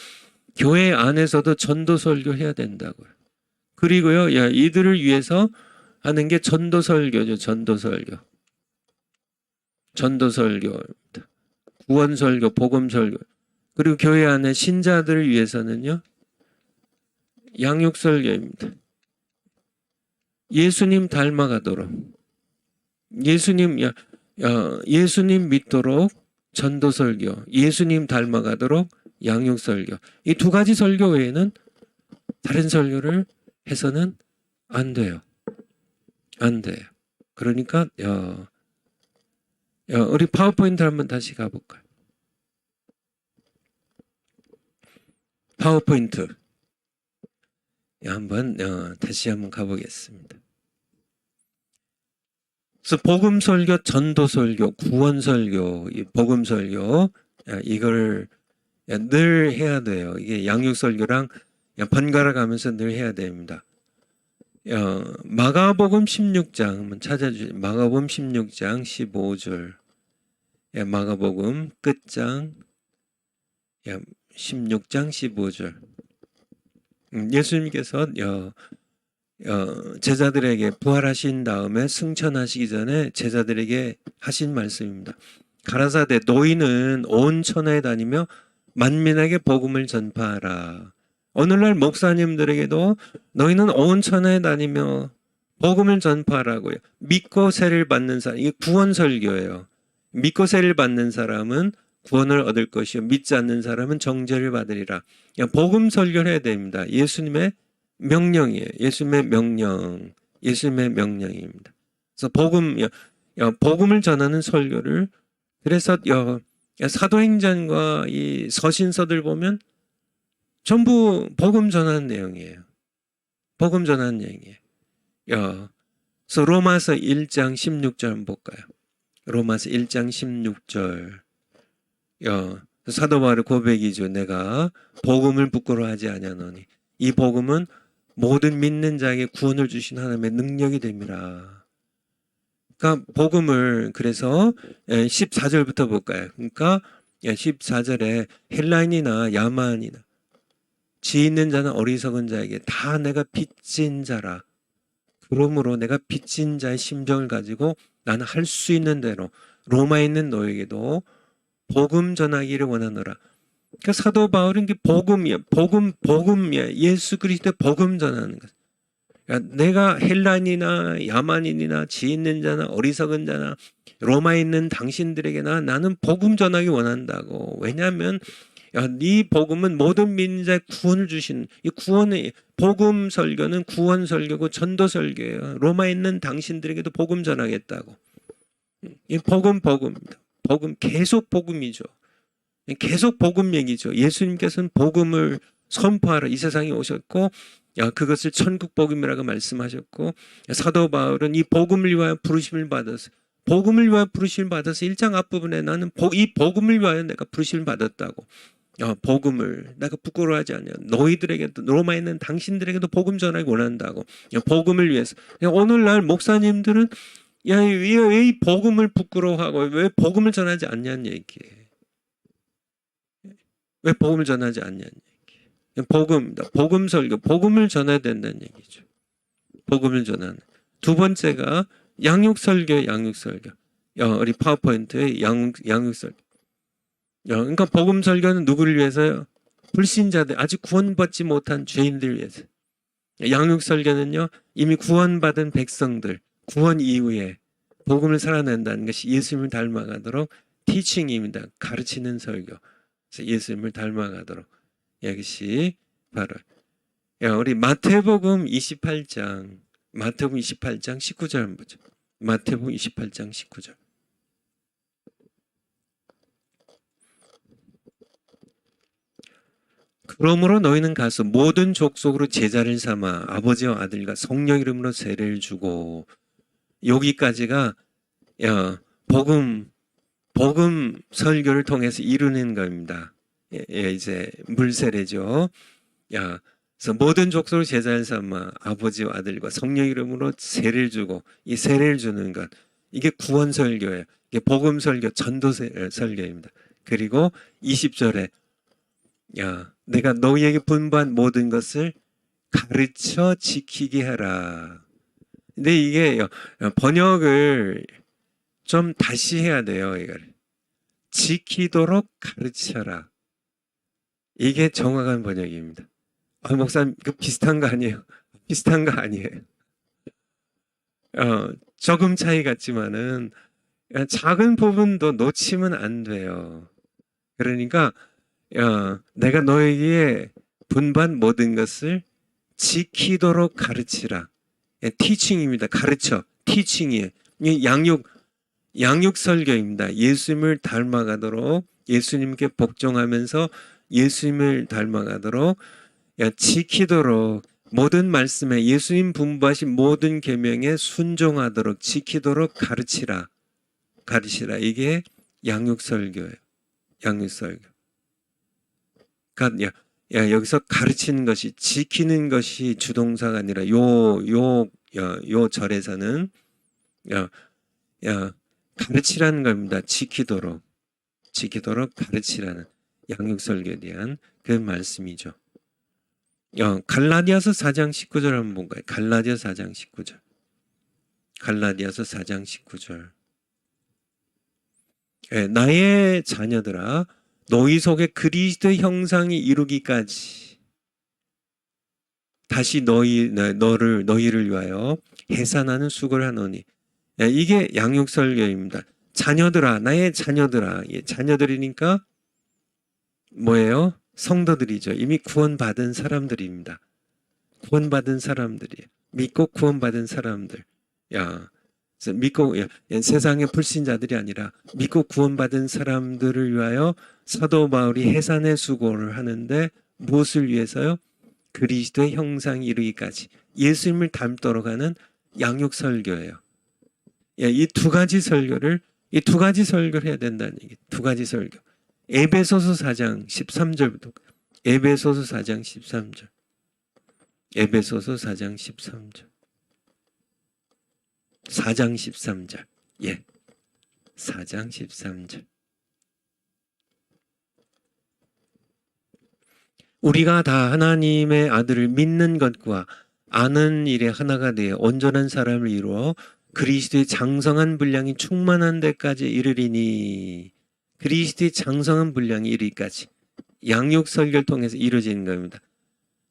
교회 안에서도 전도 설교해야 된다고요. 그리고요, 이들을 위해서 하는 게 전도 설교죠. 전도 설교. 전도 설교입니다. 구원 설교, 복음 설교. 그리고 교회 안에 신자들을 위해서는요, 양육 설교입니다. 예수님 닮아가도록, 예수님 믿도록 전도 설교, 예수님 닮아가도록 양육 설교. 이 두 가지 설교 외에는 다른 설교를 해서는 안 돼요. 안 돼요. 그러니까 우리 파워포인트 한번 다시 가볼까요? 파워포인트 한번 다시 한번 가보겠습니다. 그래서 복음 설교, 전도 설교, 구원 설교, 복음 설교 이걸 늘 해야 돼요. 이게 양육 설교랑 번갈아 가면서 늘 해야 됩니다. 마가복음 16장 한번 찾아주세요. 마가복음 16장 15절. 마가복음 끝장 16장 15절. 예수님께서 제자들에게 부활하신 다음에 승천하시기 전에 제자들에게 하신 말씀입니다. 가라사대 너희는 온 천하에 다니며 만민에게 복음을 전파하라. 오늘날 목사님들에게도 너희는 온 천하에 다니며 복음을 전파하라고요. 믿고 세를 받는 사람, 이게 구원 설교예요. 믿고 세를 받는 사람은 구원을 얻을 것이요 믿지 않는 사람은 정죄를 받으리라. 복음 설교를 해야 됩니다. 예수님의 명령이에요. 예수님의 명령, 예수님의 명령입니다. 그래서 복음을 전하는 설교를, 그래서 사도행전과 이 서신서들 보면 전부 복음 전하는 내용이에요. 복음 전하는 내용이에요. 그래서 로마서 1장 16절 한번 볼까요? 로마서 1장 16절. 사도 바울의 고백이죠. 내가 복음을 부끄러워하지 아니하노니 이 복음은 모든 믿는 자에게 구원을 주신 하나님의 능력이 됩니다. 그러니까 복음을, 그래서 14절부터 볼까요? 그러니까 14절에 헬라인이나 야만이나 지혜 있는 자는 어리석은 자에게 다 내가 빚진 자라. 그러므로 내가 빚진 자의 심정을 가지고 나는 할 수 있는 대로 로마에 있는 너에게도 복음 전하기를 원하노라. 그러니까 사도 바울은 복음이야. 복음이야. 예수 그리스도의 복음 전하는 것. 그러니까 내가 헬라인이나 야만인이나 지혜 있는 자나 어리석은 자나 로마에 있는 당신들에게나 나는 복음 전하기 원한다고. 왜냐하면 네 복음은 모든 민자의 구원을 주신, 이 구원의 복음 설교는 구원 설교고 전도 설교예요. 로마에 있는 당신들에게도 복음 전하겠다고. 이 복음입니다. 복음, 계속 복음이죠. 계속 복음 얘기죠. 예수님께서는 복음을 선포하러 이 세상에 오셨고 그것을 천국 복음이라고 말씀하셨고, 사도 바울은 이 복음을 위하여 부르심을 받아서, 복음을 위하여 부르심을 받아서 1장 앞부분에 나는 이 복음을 위하여 내가 부르심을 받았다고. 복음을 내가 부끄러워하지 않냐. 너희들에게도, 로마에 있는 당신들에게도 복음 전하기 원한다고. 복음을 위해서. 오늘날 목사님들은 왜 이 복음을 부끄러워하고 왜 복음을 전하지 않냐는 얘기예요. 왜 복음을 전하지 않냐는 얘기예요. 복음 설교, 복음을 전해야 된다는 얘기죠. 복음을 전하는. 두 번째가 양육 설교. 우리 파워포인트에 양육 설교. 그러니까 복음 설교는 누구를 위해서요? 불신자들, 아직 구원받지 못한 죄인들 위해서. 양육 설교는요, 이미 구원받은 백성들, 구원 이후에 복음을 살아낸다는 것이 예수님을 닮아가도록 티칭입니다. 가르치는 설교. 그래서 예수님을 닮아가도록. 이것이 바로 우리 마태복음 28장 19절 한번 보죠. 마태복음 28장 19절. 그러므로 너희는 가서 모든 족속으로 제자를 삼아 아버지와 아들과 성령 이름으로 세례를 주고. 여기까지가 복음 설교를 통해서 이루는 겁니다. 이제 물세례죠. 그래서 모든 족속으로 제자를 삼아 아버지와 아들과 성령 이름으로 세례를 주고, 이 세례를 주는 것, 이게 구원 설교예요. 이게 복음 설교, 전도 설교입니다. 그리고 20절에 내가 너희에게 분부한 모든 것을 가르쳐 지키게 하라. 근데 이게 번역을 좀 다시 해야 돼요. 이걸 지키도록 가르쳐라. 이게 정확한 번역입니다. 목사님, 비슷한 거 아니에요? 비슷한 거 아니에요. 조금 차이 같지만은 작은 부분도 놓치면 안 돼요. 그러니까 내가 너에게 분반 모든 것을 지키도록 가르치라. 티칭입니다. 가르쳐. 티칭이에요. 양육 설교입니다. 예수님을 닮아가도록, 예수님께 복종하면서 예수님을 닮아가도록, 지키도록, 모든 말씀에 예수님 분부하신 모든 계명에 순종하도록, 지키도록 가르치라. 이게 양육 설교예요. 양육 설교. 그러니까 여기서 가르치는 것이, 지키는 것이 주동사가 아니라 요 절에서는 가르치라는 겁니다. 지키도록 가르치라는 양육 설교에 대한 그 말씀이죠. 갈라디아서 4장 19절 한번 볼까요? 갈라디아서 4장 19절. 갈라디아서 4장 19절. 나의 자녀들아, 너희 속에 그리스도의 형상이 이루기까지. 다시 너희를 위하여 해산하는 수고를 하노니. 이게 양육설교입니다. 자녀들아, 나의 자녀들아. 자녀들이니까 뭐예요? 성도들이죠. 이미 구원받은 사람들입니다. 구원받은 사람들이에요. 믿고 구원받은 사람들. 믿고 세상의 불신자들이 아니라 믿고 구원받은 사람들을 위하여 사도 바울이 해산의 수고를 하는데 무엇을 위해서요? 그리스도의 형상에 이르기까지 예수님을 닮도록 하는 양육설교예요. 이 두 가지 설교를 해야 된다는 얘기. 두 가지 설교. 에베소서 4장 13절부터 에베소서 4장 13절. 에베소서 4장 13절. 4장 13절. 4장 13절. 우리가 다 하나님의 아들을 믿는 것과 아는 일에 하나가 되어 온전한 사람을 이루어 그리스도의 장성한 분량이 충만한 데까지 이르리니. 그리스도의 장성한 분량이 이르기까지 양육설교를 통해서 이루어지는 겁니다.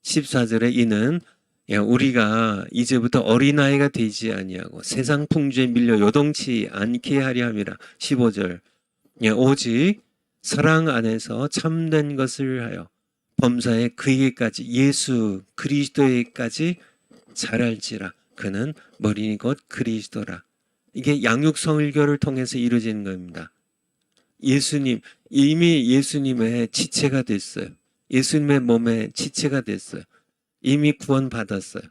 14절에 이는 우리가 이제부터 어린아이가 되지 아니하고 세상 풍조에 밀려 요동치 않게 하려 함이라. 15절 오직 사랑 안에서 참된 것을 하여 범사에 그에게까지 예수 그리스도에게까지 자랄지라. 그는 머리니 곧 그리스도라. 이게 양육설교를 통해서 이루어지는 겁니다. 이미 예수님의 지체가 됐어요. 예수님의 몸에 지체가 됐어요. 이미 구원받았어요.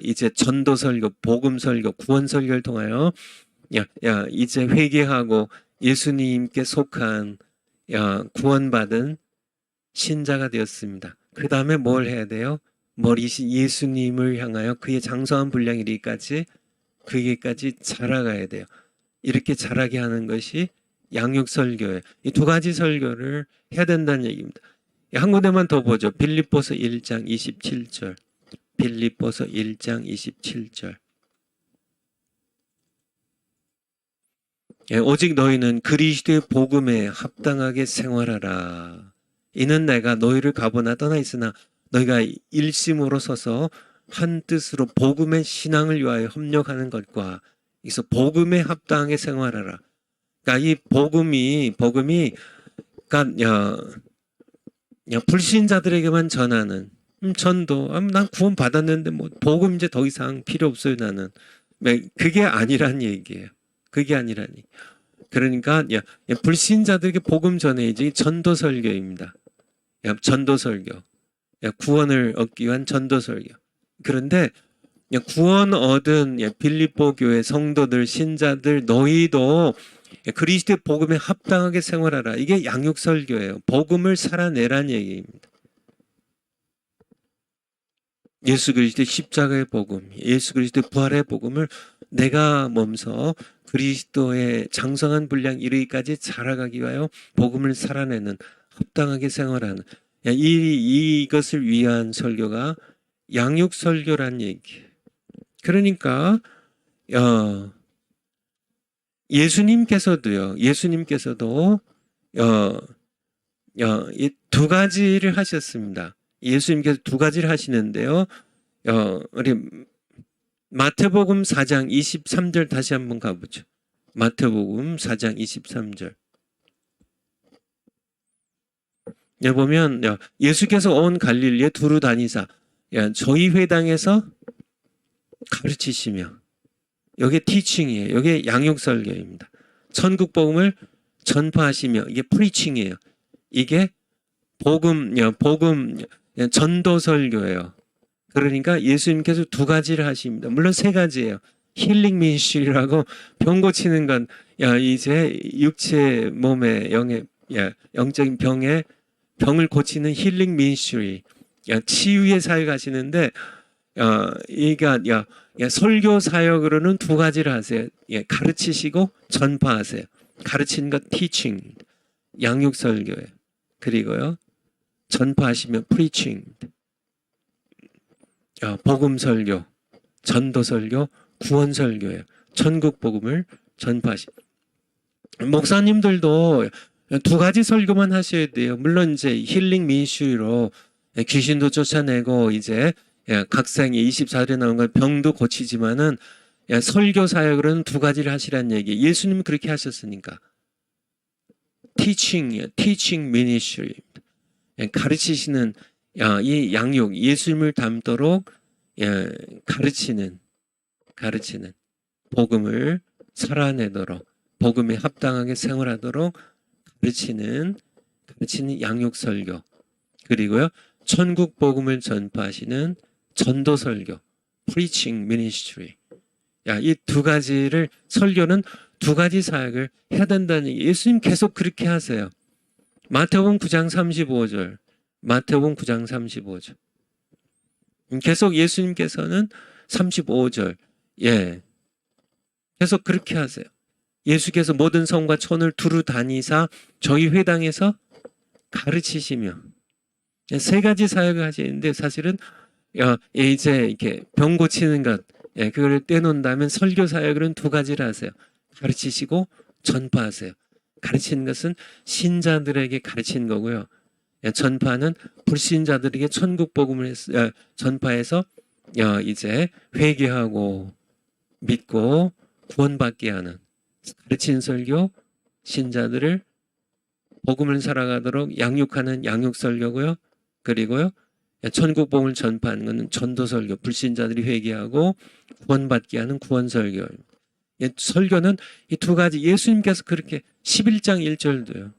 이제 전도설교, 복음설교, 구원설교를 통하여 이제 회개하고 예수님께 속한 구원받은 신자가 되었습니다. 그 다음에 뭘 해야 돼요? 머리신 예수님을 향하여 그의 장성한 분량이 이르기까지 그에게까지 자라가야 돼요. 이렇게 자라게 하는 것이 양육설교예요. 이 두 가지 설교를 해야 된다는 얘기입니다. 한 군데만 더 보죠. 빌립보서 1장 27절. 빌립보서 1장 27절. 오직 너희는 그리스도의 복음에 합당하게 생활하라. 이는 내가 너희를 가보나 떠나 있으나 너희가 일심으로 서서 한 뜻으로 복음의 신앙을 위하여 협력하는 것과 그래서 복음에 합당하게 생활하라. 그러니까 이 복음이 그러니까 불신자들에게만 전하는 전도. 난 구원 받았는데 뭐 복음 이제 더 이상 필요 없어요 나는. 그게 아니란 얘기예요. 그게 아니라니. 그러니까 불신자들에게 복음 전해야지. 전도설교입니다. 전도설교. 구원을 얻기 위한 전도설교. 그런데 구원 얻은 빌립보 교회 성도들, 신자들 너희도 그리스도의 복음에 합당하게 생활하라. 이게 양육설교예요. 복음을 살아내란 얘기입니다. 예수 그리스도의 십자가의 복음, 예수 그리스도의 부활의 복음을 내가 몸서 그리스도의 장성한 분량 이르기까지 자라가기 위하여 복음을 살아내는 합당하게 생활하는 이것을 위한 설교가 양육설교란 얘기예요. 그러니까 예수님께서도 이 두 가지를 하셨습니다. 예수님께서 두 가지를 하시는데요. 우리 마태복음 4장 23절 다시 한번 가보죠. 마태복음 4장 23절. 보면 예수께서 온 갈릴리에 두루 다니사 저희 회당에서 가르치시며, 이게 티칭이에요. 이게 양육설교입니다. 천국 복음을 전파하시며, 이게 프리칭이에요. 이게 복음 전도설교예요. 그러니까 예수님께서 두 가지를 하십니다. 물론 세 가지예요. 힐링 미니스트리라고 병 고치는 건 이제 육체 몸의 영적인 병을 고치는 힐링 미니스트리, 치유의 사역 하시는데 설교 사역으로는 두 가지를 하세요. 가르치시고 전파하세요. 가르치는 것 티칭, 양육설교예요. 그리고요 전파하시면 프리칭, 복음설교, 전도설교, 구원설교예요. 천국 복음을 전파하시. 목사님들도 두 가지 설교만 하셔야 돼요. 물론 이제 힐링 미니스트리로 귀신도 쫓아내고 이제 각성이 24절에 나온 건 병도 고치지만은 설교 사역으로는 두 가지를 하시라는 얘기. 예수님은 그렇게 하셨으니까. teaching ministry. 가르치시는 이 양육, 예수님을 닮도록 가르치는 복음을 살아내도록 복음에 합당하게 생활하도록 가르치는 양육 설교. 그리고요. 천국 복음을 전파하시는 전도 설교, preaching ministry. 이 두 가지를 설교는 두 가지 사역을 해야 된다는 얘기. 예수님 계속 그렇게 하세요. 마태복음 9장 35절. 마태복음 9장 35절. 계속 예수님께서는 35절. 계속 그렇게 하세요. 예수께서 모든 성과 촌을 두루 다니사 저희 회당에서 가르치시며 세 가지 사역을 하시는데 사실은 이제 이렇게 병 고치는 것 그걸 떼놓는다면 설교 사역은 두 가지를 하세요. 가르치시고 전파하세요. 가르치는 것은 신자들에게 가르치는 거고요. 전파는 불신자들에게 천국 복음을 전파해서 이제 회개하고 믿고 구원받게 하는 가르치는 설교, 신자들을 복음을 살아가도록 양육하는 양육 설교고요. 그리고요. 천국 복음을 전파하는 것은 전도 설교, 불신자들이 회개하고 구원받게 하는 구원 설교. 설교는 이 두 가지 예수님께서 그렇게 11장 1절도요.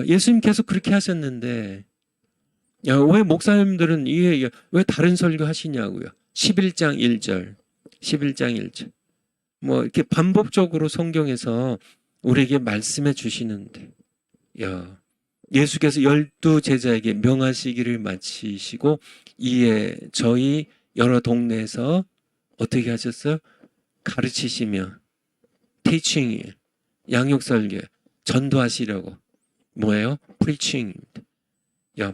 예수님 계속 그렇게 하셨는데 왜 목사님들은 왜 다른 설교 하시냐고요. 11장 1절. 11장 1절. 뭐 이렇게 반복적으로 성경에서 우리에게 말씀해 주시는데 예수께서 12제자에게 명하시기를 마치시고 이에 저희 여러 동네에서 어떻게 하셨어요? 가르치시며 teaching, 양육설교, 전도하시려고 뭐예요? preaching입니다.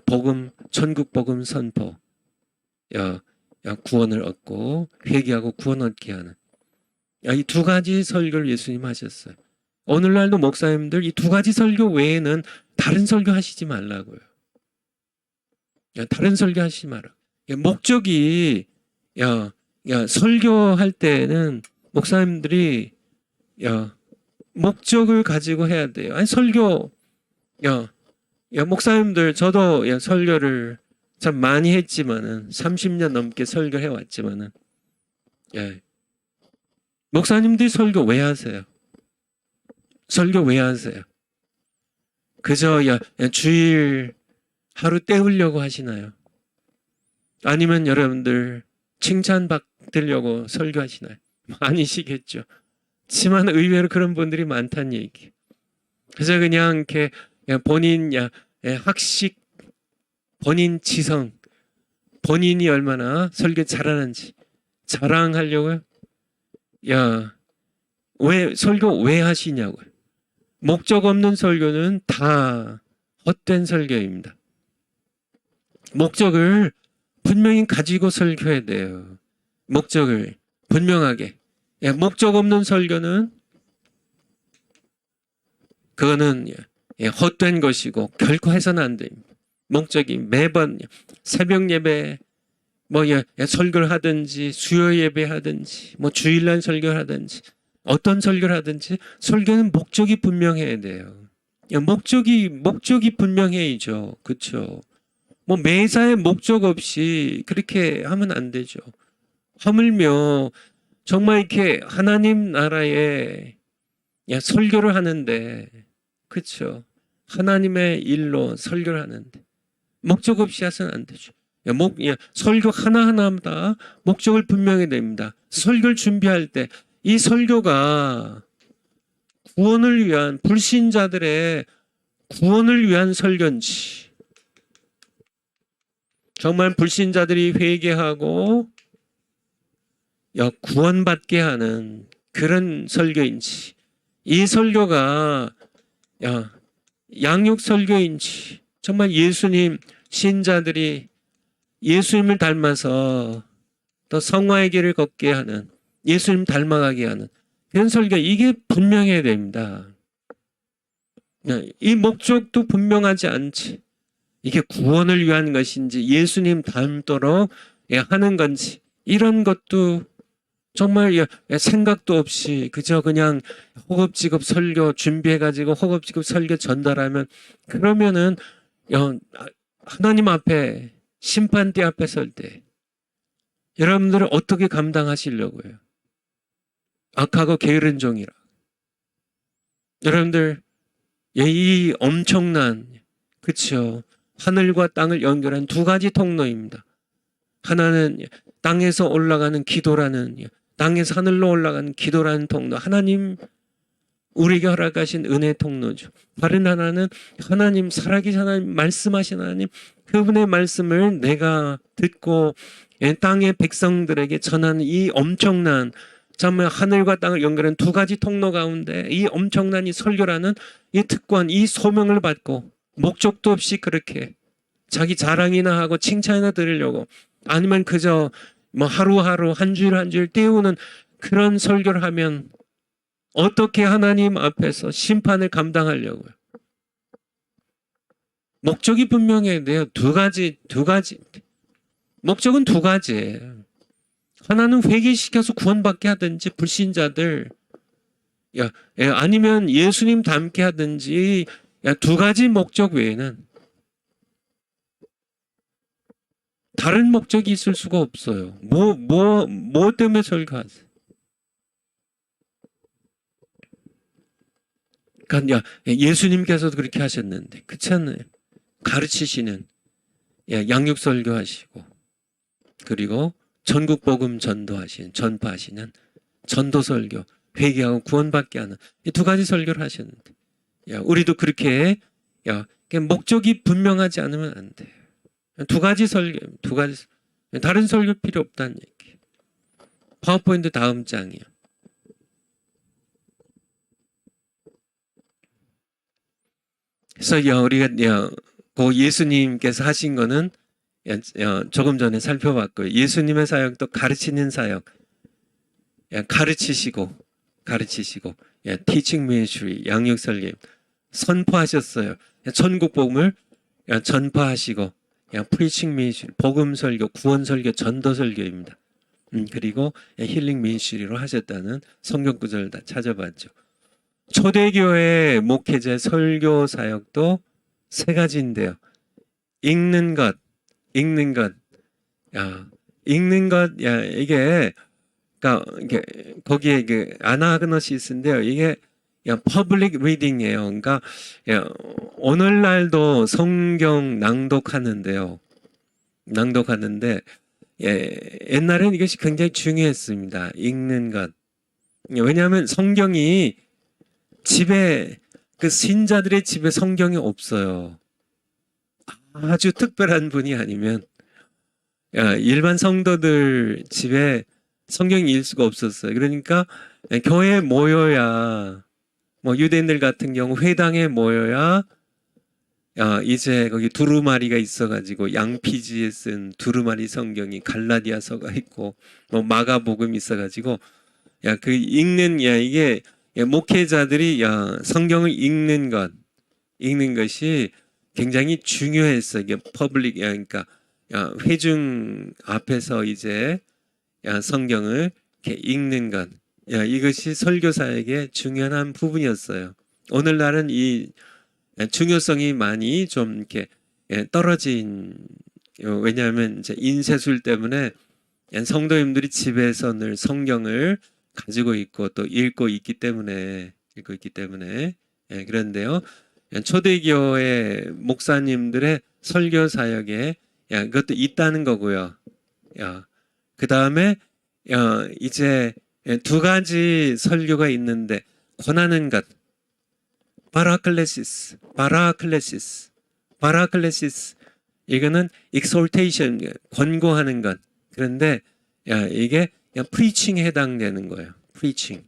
복음, 천국 복음 선포, 구원을 얻고 회개하고 구원 얻게 하는 이 두 가지 설교를 예수님 하셨어요. 오늘날도 목사님들 이 두 가지 설교 외에는 다른 설교 하시지 말라고요. 다른 설교 하시지 마라. 목적이 설교할 때는 목사님들이 목적을 가지고 해야 돼요. 아니 설교 목사님들 저도 설교를 참 많이 했지만은 30년 넘게 설교해 왔지만은 목사님들이 설교 왜 하세요? 설교 왜 하세요? 그저 주일 하루 때우려고 하시나요? 아니면 여러분들 칭찬받으려고 설교하시나요? 아니시겠죠. 하지만 의외로 그런 분들이 많다는 얘기. 그래서 그냥 이렇게 본인 학식, 본인 지성, 본인이 얼마나 설교 잘하는지 자랑하려고요. 왜 설교 왜 하시냐고요. 목적 없는 설교는 다 헛된 설교입니다. 목적을 분명히 가지고 설교해야 돼요. 목적을 분명하게. 목적 없는 설교는 그거는 헛된 것이고 결코 해서는 안 됩니다. 목적이 매번 새벽 예배 설교를 하든지 수요 예배 하든지 주일날 설교를 하든지 어떤 설교를 하든지 설교는 목적이 분명해야 돼요. 목적이 분명해야죠. 그렇죠? 매사에 목적 없이 그렇게 하면 안 되죠. 하물며 정말 이렇게 하나님 나라에 설교를 하는데 그렇죠? 하나님의 일로 설교를 하는데 목적 없이 해서는 안 되죠. 설교 하나하나마다 목적을 분명히 됩니다. 설교를 준비할 때 이 설교가 구원을 위한 불신자들의 구원을 위한 설교인지 정말 불신자들이 회개하고 구원받게 하는 그런 설교인지 이 설교가 양육 설교인지 정말 예수님 신자들이 예수님을 닮아서 더 성화의 길을 걷게 하는 예수님 닮아가게 하는 그런 설교 이게 분명해야 됩니다. 이 목적도 분명하지 않지 이게 구원을 위한 것인지 예수님 닮도록 하는 건지 이런 것도 정말 생각도 없이 그저 그냥 허겁지겁 설교 준비해가지고 허겁지겁 설교 전달하면 그러면은 하나님 앞에 심판대 앞에 설 때 여러분들은 어떻게 감당하시려고요? 악하고 게으른 종이라. 여러분들 이 엄청난 그렇죠. 하늘과 땅을 연결한 두 가지 통로입니다. 하나는 땅에서 올라가는 기도라는 땅에서 하늘로 올라가는 기도라는 통로. 하나님 우리에게 허락하신 은혜 통로죠. 다른 하나는 하나님 살아계신 하나님 말씀하신 하나님 그분의 말씀을 내가 듣고 땅의 백성들에게 전하는 이 엄청난 정말 하늘과 땅을 연결하는 두 가지 통로 가운데 이 엄청난 이 설교라는 이 특권, 이 소명을 받고 목적도 없이 그렇게 자기 자랑이나 하고 칭찬이나 들으려고 아니면 그저 뭐 하루하루 한 주일 한 주일 때우는 그런 설교를 하면 어떻게 하나님 앞에서 심판을 감당하려고요? 목적이 분명해야 돼요. 두 가지. 목적은 두 가지예요. 하나는 회개시켜서 구원받게 하든지 불신자들 아니면 예수님 닮게 하든지 두 가지 목적 외에는 다른 목적이 있을 수가 없어요. 뭐 때문에 설교하세요? 그러니까 예수님께서도 그렇게 하셨는데 그렇잖아요. 가르치시는 양육 설교하시고 그리고 전국 복음 전파하시는 전도 설교, 회개하고 구원받게 하는 이 두 가지 설교를 하셨는데 우리도 그렇게 목적이 분명하지 않으면 안 돼요. 두 가지 설교, 다른 설교 필요 없다는 얘기. 파워포인트 다음 장이요. 그래서 우리가 그 예수님께서 하신 거는 조금 전에 살펴봤고요. 예수님의 사역도 가르치는 사역, 가르치시고, teaching ministry, 양육 설교 선포하셨어요. 천국 복음을 전파하시고, preaching ministry, 복음 설교, 구원 설교, 전도 설교입니다. 그리고 힐링 ministry로 하셨다는 성경 구절을 다 찾아봤죠. 초대교회 목회자 설교 사역도 세 가지인데요. 읽는 것, 이게 그러니까 거기에 아나그노시스인데요. 이게 퍼블릭 리딩이에요. 그러니까 오늘날도 성경 낭독하는데 옛날에는 이것이 굉장히 중요했습니다. 읽는 것. 왜냐하면 성경이 집에 그 신자들의 집에 성경이 없어요. 아주 특별한 분이 아니면 일반 성도들 집에 성경이 읽을 수가 없었어요. 그러니까 교회에 모여야 뭐 유대인들 같은 경우 회당에 모여야 이제 거기 두루마리가 있어가지고 양피지에 쓴 두루마리 성경이 갈라디아서가 있고 뭐 마가복음 있어가지고 그 읽는 이게 목회자들이 성경을 읽는 것이 굉장히 중요했어요. 이게 퍼블릭 그러니까 회중 앞에서 이제 성경을 이렇게 읽는 것 이것이 설교사에게 중요한 한 부분이었어요. 오늘날은 이 중요성이 많이 좀 이렇게 떨어진 왜냐하면 이제 인쇄술 때문에 성도님들이 집에서 늘 성경을 가지고 있고 또 읽고 있기 때문에 그런데요. 초대교회 목사님들의 설교 사역에 그것도 있다는 거고요. 그 다음에 이제 두 가지 설교가 있는데 권하는 것, 파라클레시스 이거는 exhortation 권고하는 것. 그런데 이게 preaching에 해당되는 거예요. preaching.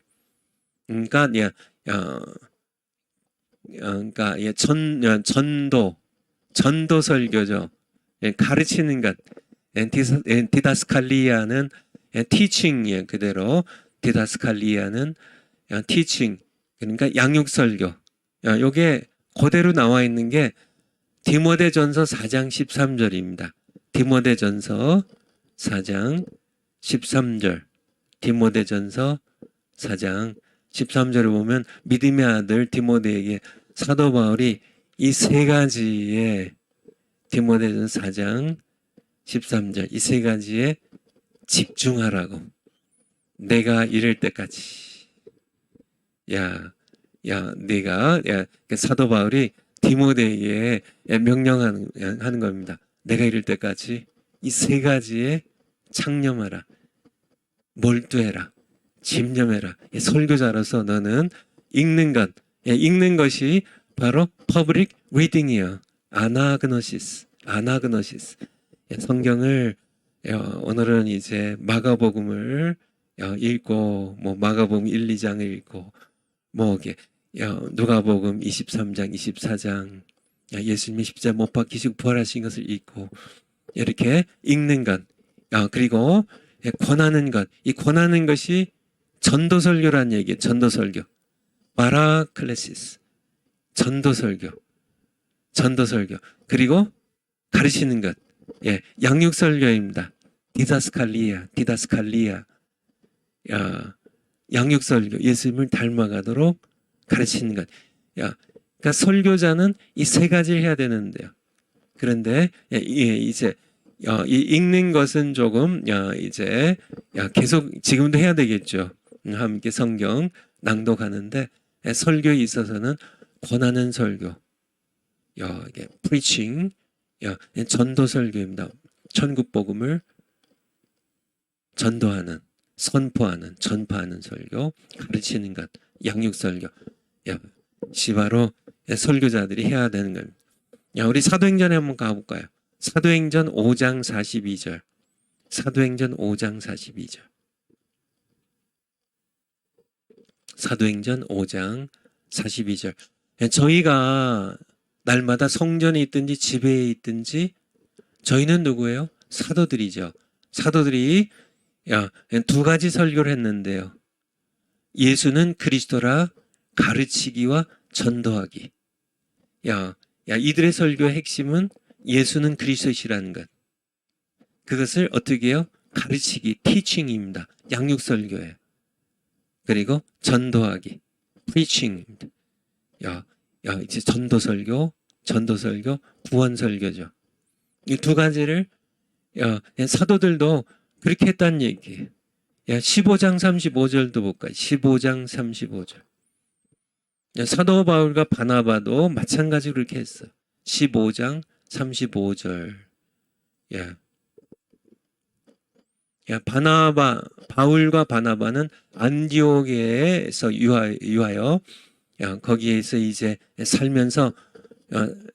그러니까 전도 설교죠. 가르치는 것. 디다스칼리아는 teaching 그대로 디다스칼리아는 teaching 그러니까 양육 설교. 요게 그대로 나와 있는 게 디모데전서 4장 13절입니다. 디모데전서 4장 13절. 디모데전서 4장 13절을 보면 믿음의 아들 디모데에게 사도 바울이 이 세 가지의 디모데전서 4장 13절 이 세 가지에 집중하라고. 내가 이럴 때까지. 내가 사도 바울이 디모데에게 명령하는 겁니다. 내가 이럴 때까지 이 세 가지에 창념하라. 몰두해라. 집념해라. 설교자로서 너는 읽는 것이 바로 퍼블릭 리딩이에요. 아나그노시스. 성경을 오늘은 이제 마가복음을 읽고 마가복음 1, 2장을 읽고 누가복음 23장, 24장 예수님이 십자가 못 박히시고 부활하신 것을 읽고 이렇게 읽는 것. 그리고 권하는 것. 이 권하는 것이 전도설교란 얘기예요. 전도설교. 파라클레시스. 전도설교. 그리고 가르치는 것. 양육설교입니다. 디다스칼리아. 양육설교. 예수님을 닮아가도록 가르치는 것. 그러니까 설교자는 이 세 가지를 해야 되는데요. 그런데 이제 읽는 것은 조금 이제 계속 지금도 해야 되겠죠. 함께 성경 낭독하는데 설교에 있어서는 권하는 설교, 이게 preaching, 전도 설교입니다. 천국 복음을 전도하는, 선포하는, 전파하는 설교, 가르치는 것, 양육 설교. 바로 설교자들이 해야 되는 겁니다. 우리 사도행전에 한번 가볼까요? 사도행전 5장 42절. 사도행전 5장 42절. 사도행전 5장 42절. 저희가 날마다 성전에 있든지 집회에 있든지 저희는 누구예요? 사도들이죠. 사도들이 두 가지 설교를 했는데요. 예수는 그리스도라 가르치기와 전도하기. 이들의 설교의 핵심은 예수는 그리스도시라는 것. 그것을 어떻게 해요? 가르치기, 티칭입니다. 양육설교예요. 그리고 전도하기, preaching입니다. 이제 전도설교, 구원설교죠. 이 두 가지를 사도들도 그렇게 했다는 얘기예요. 15장 35절도 볼까요? 15장 35절. 사도 바울과 바나바도 마찬가지로 그렇게 했어요. 15장 35절. 바울과 바나바는 안디옥에서 유하여 거기에서 이제 살면서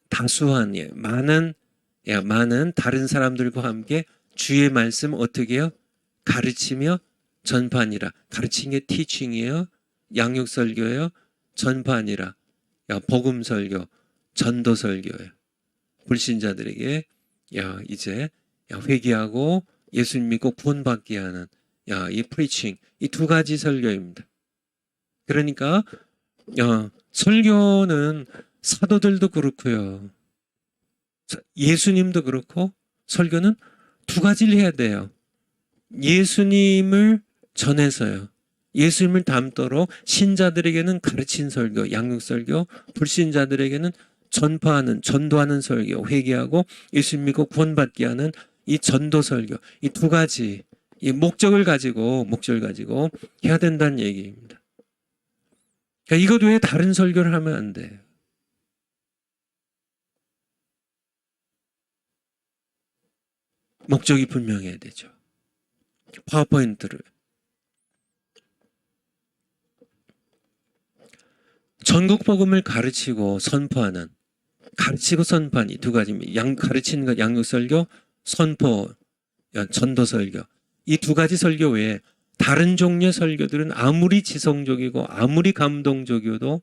다수한 많은 다른 사람들과 함께 주의 말씀 어떻게 해요? 가르치며 전파하니라. 가르치는 게 티칭이에요. 양육설교예요. 전파하니라. 복음설교, 전도설교예요. 불신자들에게 이제 회개하고 예수님 믿고 구원받게 하는 이 프리칭, 이 두 가지 설교입니다. 그러니까 설교는 사도들도 그렇고요. 예수님도 그렇고 설교는 두 가지를 해야 돼요. 예수님을 전해서요. 예수님을 닮도록 신자들에게는 가르친 설교, 양육설교, 불신자들에게는 전파하는, 전도하는 설교, 회개하고 예수님 믿고 구원받게 하는 이 전도 설교, 이 두 가지, 이 목적을 가지고 해야 된다는 얘기입니다. 그러니까 이것 외에 다른 설교를 하면 안 돼요. 목적이 분명해야 되죠. 파워포인트를. 전국 복음을 가르치고 선포하는 이 두 가지입니다. 가르치는 것, 양육설교, 선포, 전도설교. 이 두 가지 설교 외에 다른 종류의 설교들은 아무리 지성적이고 아무리 감동적이어도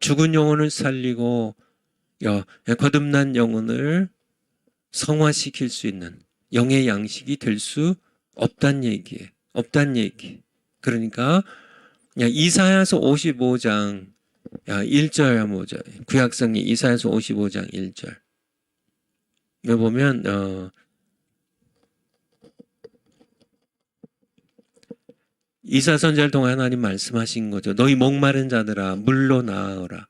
죽은 영혼을 살리고 거듭난 영혼을 성화시킬 수 있는 영의 양식이 될 수 없단 얘기예요. 없단 얘기. 그러니까 이사야서 55장 1절 한번 보자. 구약성경 이사야서 55장 1절. 여기 보면 이사 선지자를 통해 하나님 말씀하신 거죠. 너희 목마른 자들아 물로 나아오라.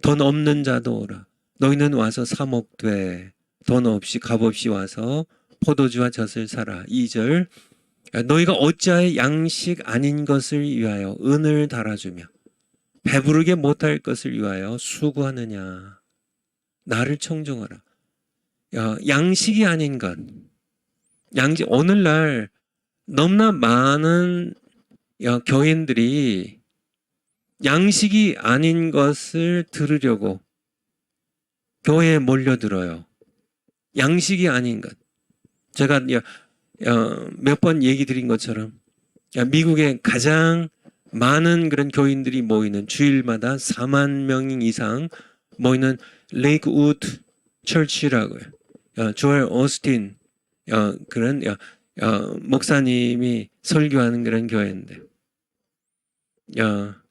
돈 없는 자도 오라. 너희는 와서 사 먹되 돈 없이 값 없이 와서 포도주와 젖을 사라. 2절. 너희가 어찌하여 양식 아닌 것을 위하여 은을 달아주며 배부르게 못할 것을 위하여 수고하느냐. 나를 청종하라. 양식이 아닌 것. 오늘날 너무나 많은 교인들이 양식이 아닌 것을 들으려고 교회에 몰려들어요. 양식이 아닌 것. 제가 몇 번 얘기 드린 것처럼 미국에 가장 많은 그런 교인들이 모이는 주일마다 4만 명 이상 모이는 레이크 우드 철치라고요. 조엘 오스틴 그런 목사님이 설교하는 그런 교회인데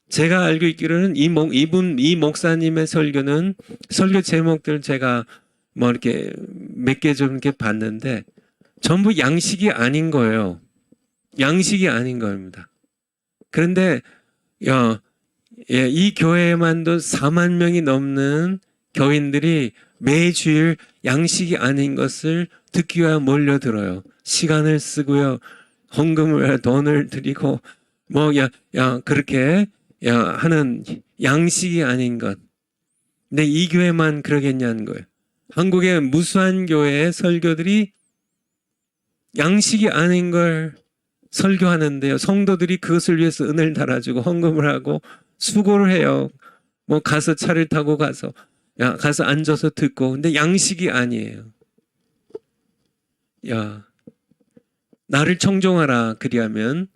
제가 알고 있기로는 이 목사님의 설교는 설교 제목들 제가 뭐 이렇게 몇 개 좀 이렇게 봤는데 전부 양식이 아닌 거예요. 양식이 아닌 겁니다. 그런데 이 교회에만도 4만 명이 넘는 교인들이 매주일 양식이 아닌 것을 듣기 위해 몰려들어요. 시간을 쓰고요. 헌금을 돈을 드리고 그렇게 하는 양식이 아닌 것. 근데 이 교회만 그러겠냐는 거예요. 한국의 무수한 교회의 설교들이 양식이 아닌 걸 설교하는데요. 성도들이 그것을 위해서 은을 달아주고 헌금을 하고 수고를 해요. 가서 차를 타고 가서 앉아서 듣고. 근데 양식이 아니에요. 나를 청종하라. 그리하면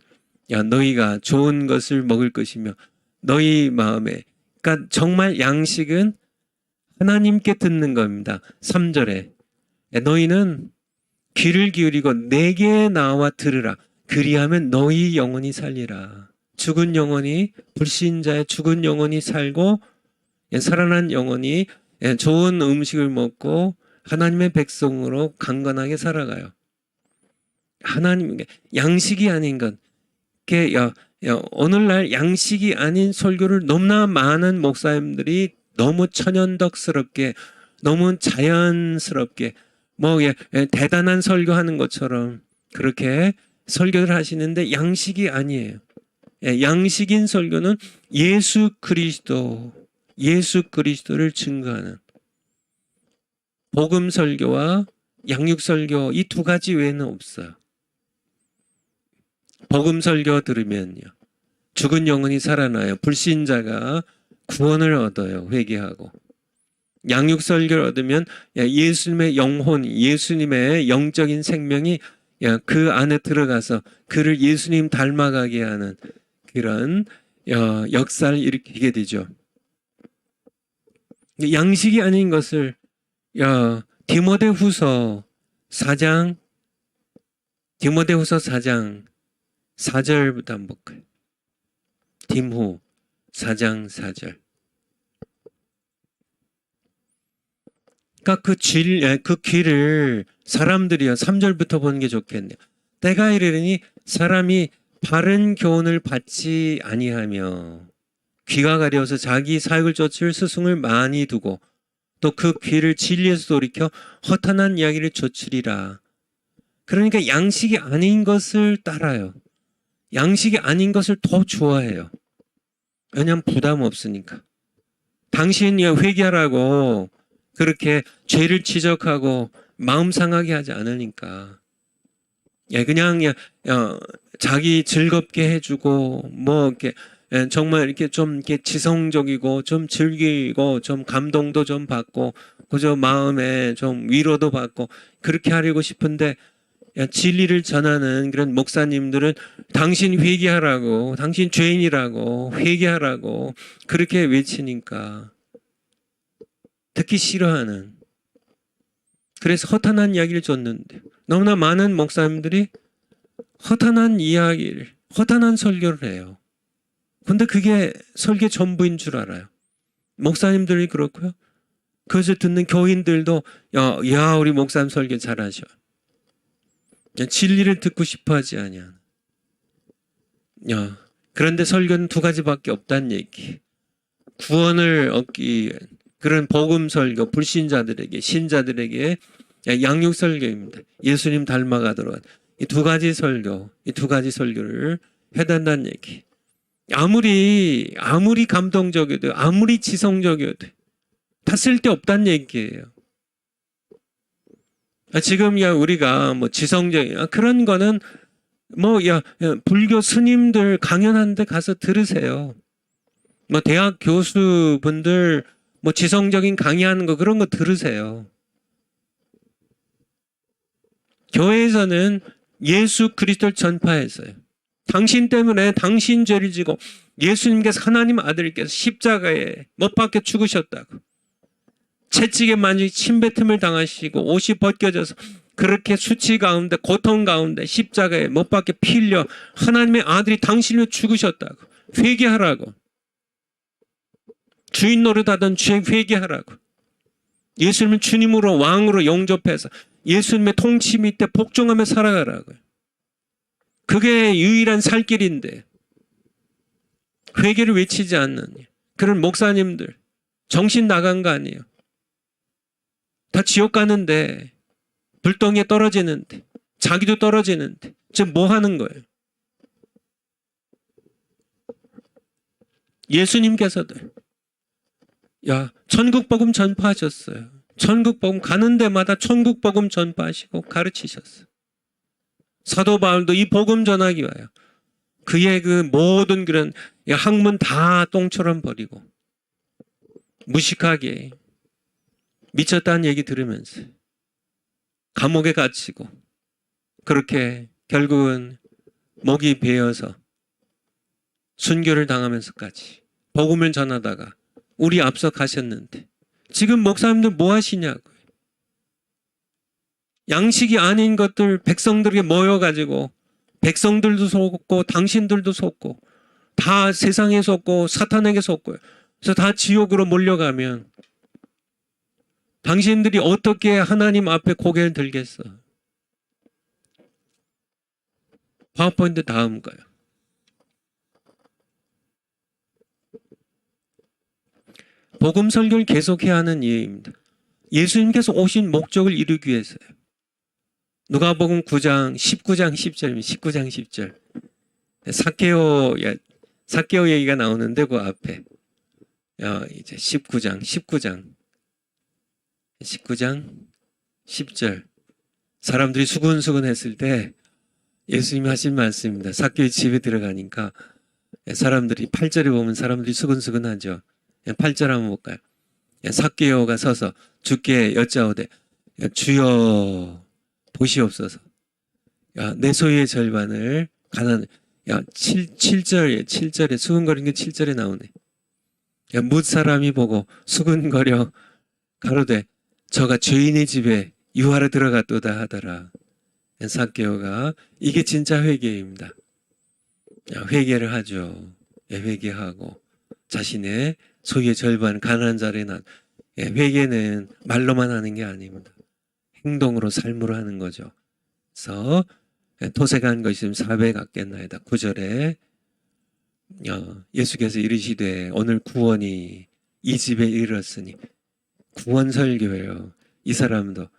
너희가 좋은 것을 먹을 것이며 너희 마음에. 그러니까 정말 양식은 하나님께 듣는 겁니다. 3절에 너희는 귀를 기울이고 내게 나와 들으라. 그리하면 너희 영혼이 살리라. 죽은 영혼이 불신자의 죽은 영혼이 살고 살아난 영혼이 좋은 음식을 먹고 하나님의 백성으로 강건하게 살아가요. 하나님 양식이 아닌 것. 오늘날 양식이 아닌 설교를 너무나 많은 목사님들이 너무 천연덕스럽게 너무 자연스럽게 대단한 설교하는 것처럼 그렇게 설교를 하시는데 양식이 아니에요. 양식인 설교는 예수 그리스도를 증거하는 복음 설교와 양육 설교 이 두 가지 외에는 없어요. 복음 설교 들으면요. 죽은 영혼이 살아나요. 불신자가 구원을 얻어요. 회개하고. 양육 설교를 얻으면 예수님의 영혼, 예수님의 영적인 생명이 그 안에 들어가서 그를 예수님 닮아가게 하는 그런 역사를 일으키게 되죠. 양식이 아닌 것을 디모데후서 4장 4절부터 한번 볼까요? 디모 4장 4절. 그러니까 그 귀를 사람들이요 3절부터 보는 게 좋겠네요. 때가 이르니 사람이 바른 교훈을 받지 아니하며 귀가 가려워서 자기 사익을 쫓을 스승을 많이 두고 또 그 귀를 진리에서 돌이켜 허탄한 이야기를 좇으리라. 그러니까 양식이 아닌 것을 따라요. 양식이 아닌 것을 더 좋아해요. 왜냐하면 부담 없으니까. 당신이 회개하라고 그렇게 죄를 지적하고 마음 상하게 하지 않으니까. 그냥 자기 즐겁게 해주고 이렇게 정말 이렇게 좀 이렇게 지성적이고 좀 즐기고 좀 감동도 좀 받고 그저 마음에 좀 위로도 받고 그렇게 하려고 싶은데 진리를 전하는 그런 목사님들은 당신 회개하라고 당신 죄인이라고 회개하라고 그렇게 외치니까 듣기 싫어하는. 그래서 허탄한 이야기를 줬는데 너무나 많은 목사님들이 허탄한 이야기를 허탄한 설교를 해요. 근데 그게 설교 전부인 줄 알아요. 목사님들이 그렇고요. 그것을 듣는 교인들도 야 우리 목사님 설교 잘하셔. 진리를 듣고 싶어하지 아니야. 그런데 설교는 두 가지밖에 없다는 얘기. 구원을 얻기 위한 그런 복음 설교, 불신자들에게, 신자들에게 양육 설교입니다. 예수님 닮아가도록 이 두 가지 설교, 이 두 가지 설교를 해단다는 얘기. 아무리 감동적이어도, 아무리 지성적이어도 다 쓸데없다는 얘기예요. 지금 우리가 뭐 지성적인 그런 거는 불교 스님들 강연하는데 가서 들으세요. 대학 교수분들 지성적인 강의하는 거 그런 거 들으세요. 교회에서는 예수 그리스도를 전파했어요. 당신 때문에 당신 죄를 지고 예수님께서 하나님 아들께서 십자가에 못 박혀 죽으셨다고. 채찍에 만지 침뱉음을 당하시고 옷이 벗겨져서 그렇게 수치 가운데 고통 가운데 십자가에 못 박혀 피 흘려 하나님의 아들이 당신을 죽으셨다고. 회개하라고. 주인 노릇하던 죄 회개하라고. 예수님을 주님으로 왕으로 영접해서 예수님의 통치 밑에 복종하며 살아가라고요. 그게 유일한 살 길인데 회개를 외치지 않는 그런 목사님들 정신 나간 거 아니에요. 다 지옥 가는데 불덩이에 떨어지는데 자기도 떨어지는데 지금 뭐 하는 거예요? 예수님께서도 천국 복음 전파하셨어요. 천국 복음 가는 데마다 천국 복음 전파하시고 가르치셨어요. 사도 바울도 이 복음 전하기 위하여 그의 그 모든 그런 학문 다 똥처럼 버리고 무식하게 미쳤다는 얘기 들으면서 감옥에 갇히고 그렇게 결국은 목이 베어서 순교를 당하면서까지 복음을 전하다가 우리 앞서 가셨는데 지금 목사님들 뭐 하시냐고요. 양식이 아닌 것들 백성들에게 모여가지고 백성들도 속고 당신들도 속고 다 세상에 속고 사탄에게 속고요. 그래서 다 지옥으로 몰려가면 당신들이 어떻게 하나님 앞에 고개를 들겠어? 파워포인트 다음 거요. 복음 설교를 계속해야 하는 이유입니다. 예수님께서 오신 목적을 이루기 위해서요. 누가복음 9장 19장 10절입니다. 19장 10절. 사케오 얘기가 나오는데 그 앞에 이제 19장 10절 사람들이 수근수근 했을 때 예수님이 하신 말씀입니다. 사케오 집에 들어가니까 사람들이 8절에 보면 사람들이 수근수근하죠. 8절 한번 볼까요? 사케오가 서서 주께 여짜오되 주여 보시옵소서. 내 소유의 절반을 가난 7절에 수근거리는 게 7절에 나오네. 뭇 사람이 보고 수근거려 가로되 저가 죄인의 집에 유하러 들어갔도다 하더라. 사케오가 이게 진짜 회개입니다. 회개를 하죠. 회개하고 자신의 소유의 절반 가난한 자를 난 회개는 말로만 하는 게 아닙니다. 행동으로 삶으로 하는 거죠. 그래서 토색한 것이 400 같겠나이다. 9절에 예수께서 이르시되 오늘 구원이 이 집에 이르렀으니 구원 설교예요. 이 사람도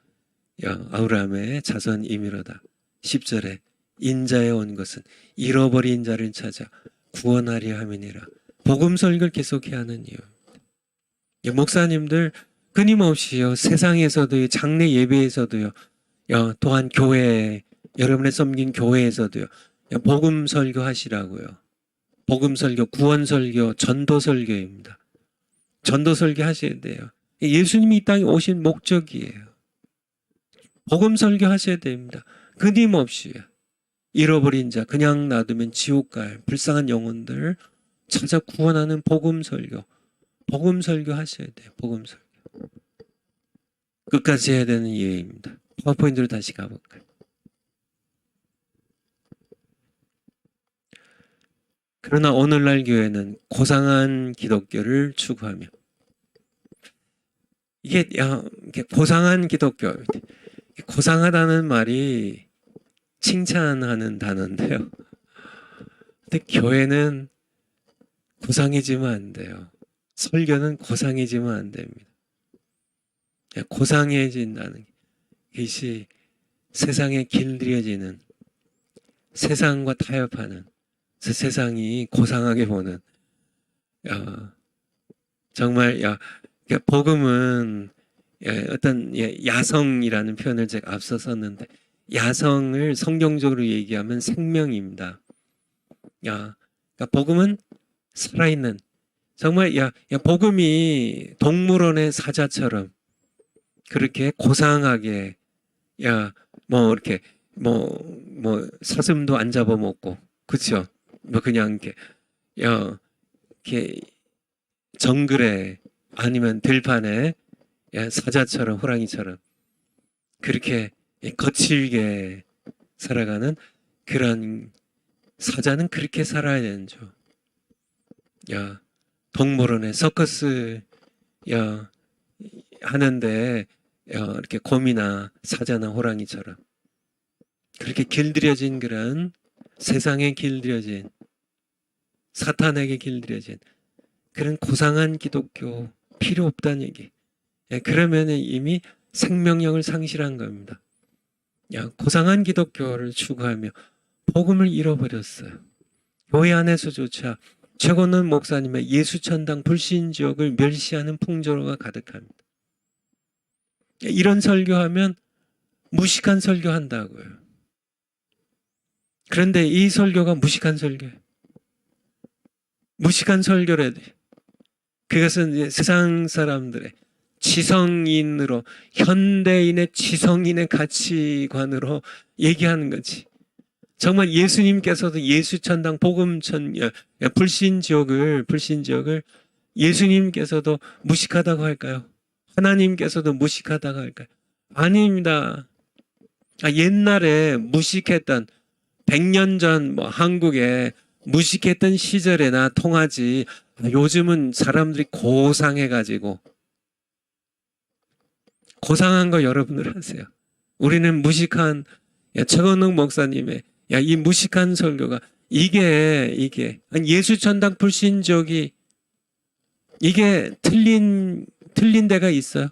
아브라함의 자손이미로다. 10절에 인자에 온 것은 잃어버린 자를 찾아 구원하려 함이니라. 복음 설교를 계속해야 하는 이유. 목사님들 끊임없이요 세상에서도요 장례 예배에서도요 또한 교회 여러분의 섬긴 교회에서도요 복음 설교 하시라고요. 복음 설교, 구원 설교, 전도 설교입니다. 전도 설교 하셔야 돼요. 예수님이 이 땅에 오신 목적이에요. 복음 설교 하셔야 됩니다. 끊임없이요. 잃어버린 자 그냥 놔두면 지옥 갈 불쌍한 영혼들 찾아 구원하는 복음 설교. 복음 설교 하셔야 돼요. 복음 설교. 끝까지 해야 되는 이유입니다. 파워포인트로 다시 가볼까요? 그러나 오늘날 교회는 고상한 기독교를 추구하며 이게 이게 고상한 기독교. 고상하다는 말이 칭찬하는 단어인데요. 근데 교회는 고상해지면 안 돼요. 설교는 고상해지면 안 됩니다. 고상해진다는 것이 세상에 길들여지는, 세상과 타협하는, 세상이 고상하게 보는, 정말 복음은 어떤 야성이라는 표현을 제가 앞서 썼는데, 야성을 성경적으로 얘기하면 생명입니다. 그러니까 복음은 살아있는, 정말 복음이 동물원의 사자처럼 그렇게 고상하게 이렇게 사슴도 안 잡아먹고, 그쵸? 그냥 이렇게 정글에 아니면 들판에 사자처럼, 호랑이처럼 그렇게 거칠게 살아가는 그런 사자는 그렇게 살아야 되는 죠. 동물원에 서커스 하는데 이렇게 곰이나 사자나 호랑이처럼 그렇게 길들여진, 그런 세상에 길들여진, 사탄에게 길들여진 그런 고상한 기독교 필요 없다는 얘기. 그러면 이미 생명력을 상실한 겁니다. 고상한 기독교를 추구하며 복음을 잃어버렸어요. 교회 안에서조차 최고는 목사님의 예수천당 불신지옥을 멸시하는 풍조가 가득합니다. 이런 설교하면 무식한 설교한다고요. 그런데 이 설교가 무식한 설교예요. 무식한 설교래도 그것은 이제 세상 사람들의 지성인으로, 현대인의 지성인의 가치관으로 얘기하는 거지. 정말 예수님께서도 예수천당 불신지옥을 예수님께서도 무식하다고 할까요? 하나님께서도 무식하다고 할까요? 아닙니다. 옛날에 무식했던 100년 전 한국에 무식했던 시절에나 통하지, 요즘은 사람들이 고상해가지고 고상한 거 여러분들 하세요. 우리는 무식한 최건욱 목사님의 이 무식한 설교가 이게 예수천당 불신지옥이 이게 틀린 데가 있어요.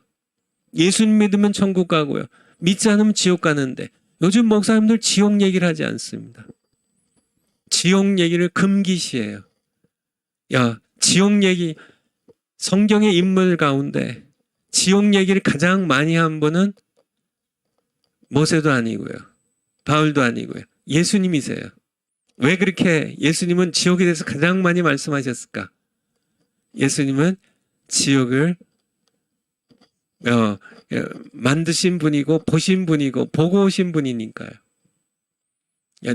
예수님 믿으면 천국 가고요. 믿지 않으면 지옥 가는데 요즘 목사님들 지옥 얘기를 하지 않습니다. 지옥 얘기를 금기시해요. 지옥 얘기, 성경의 인물 가운데 지옥 얘기를 가장 많이 한 분은 모세도 아니고요. 바울도 아니고요. 예수님이세요. 왜 그렇게 예수님은 지옥에 대해서 가장 많이 말씀하셨을까? 예수님은 지옥을 만드신 분이고 보신 분이고 보고 오신 분이니까요.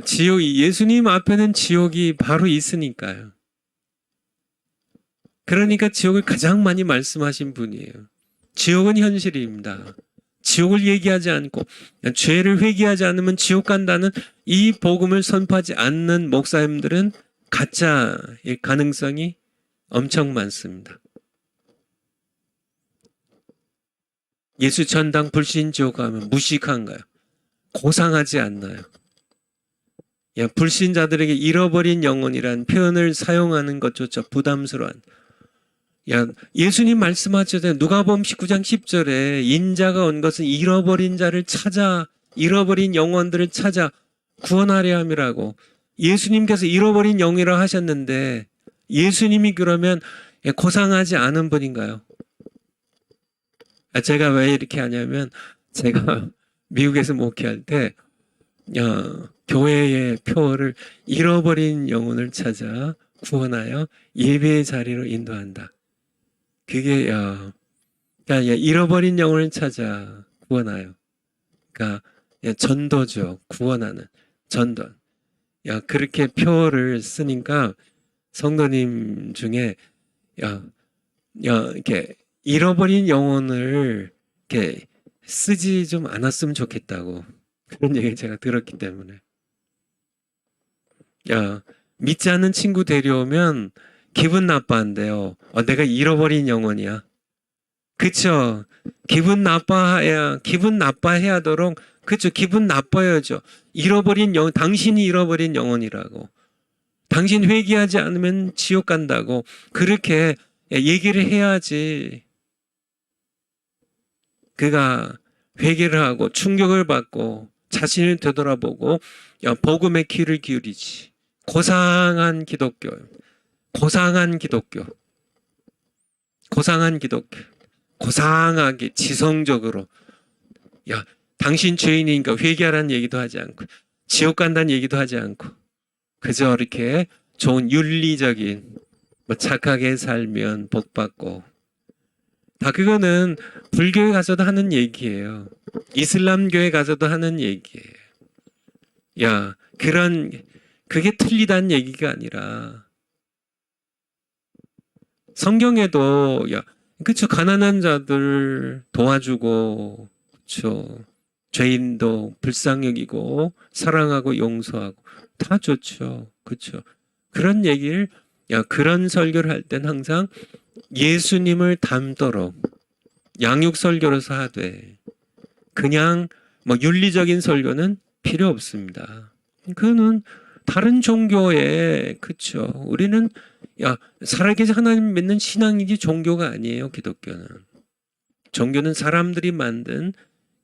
지옥이, 예수님 앞에는 지옥이 바로 있으니까요. 그러니까 지옥을 가장 많이 말씀하신 분이에요. 지옥은 현실입니다. 지옥을 얘기하지 않고 죄를 회개하지 않으면 지옥 간다는 이 복음을 선포하지 않는 목사님들은 가짜일 가능성이 엄청 많습니다. 예수천당 불신지옥 하면 무식한가요? 고상하지 않나요? 불신자들에게 잃어버린 영혼이란 표현을 사용하는 것조차 부담스러운, 예수님 말씀하셨잖아요. 누가복음 19장 10절에 인자가 온 것은 잃어버린 자를 찾아, 잃어버린 영혼들을 찾아 구원하려 함이라고. 예수님께서 잃어버린 영이라 하셨는데 예수님이 그러면 고상하지 않은 분인가요? 제가 왜 이렇게 하냐면, 제가 미국에서 목회할 때 교회의 표를 잃어버린 영혼을 찾아 구원하여 예배의 자리로 인도한다. 그게 그러니까 잃어버린 영혼을 찾아 구원하여, 그러니까 전도죠. 구원하는 전도. 그렇게 표를 쓰니까 성도님 중에 이렇게 잃어버린 영혼을 이렇게 쓰지 좀 않았으면 좋겠다고, 그런 얘기를 제가 들었기 때문에. 믿지 않는 친구 데려오면 기분 나빠한대요. 내가 잃어버린 영혼이야. 그쵸? 기분 나빠해야 하도록, 그렇죠. 기분 나빠야죠. 당신이 잃어버린 영혼이라고. 당신 회개하지 않으면 지옥 간다고. 그렇게 얘기를 해야지 그가 회개를 하고 충격을 받고 자신을 되돌아보고 복음의 귀를 기울이지. 고상한 기독교. 고상하게 지성적으로 당신 죄인이니까 회개하라는 얘기도 하지 않고 지옥 간다는 얘기도 하지 않고 그저 이렇게 좋은 윤리적인 착하게 살면 복 받고, 다 그거는 불교에 가서도 하는 얘기예요. 이슬람교에 가서도 하는 얘기예요. 그게 틀리다는 얘기가 아니라 성경에도 그쵸, 가난한 자들 도와주고, 그쵸, 죄인도 불쌍히 여기고 사랑하고 용서하고 다 좋죠. 그쵸. 그런 얘기를 그런 설교를 할 땐 항상 예수님을 닮도록 양육 설교로서 하되, 그냥 윤리적인 설교는 필요 없습니다. 그거는 다른 종교에, 그쵸. 우리는 살아계신 하나님 믿는 신앙이지 종교가 아니에요. 종교는 사람들이 만든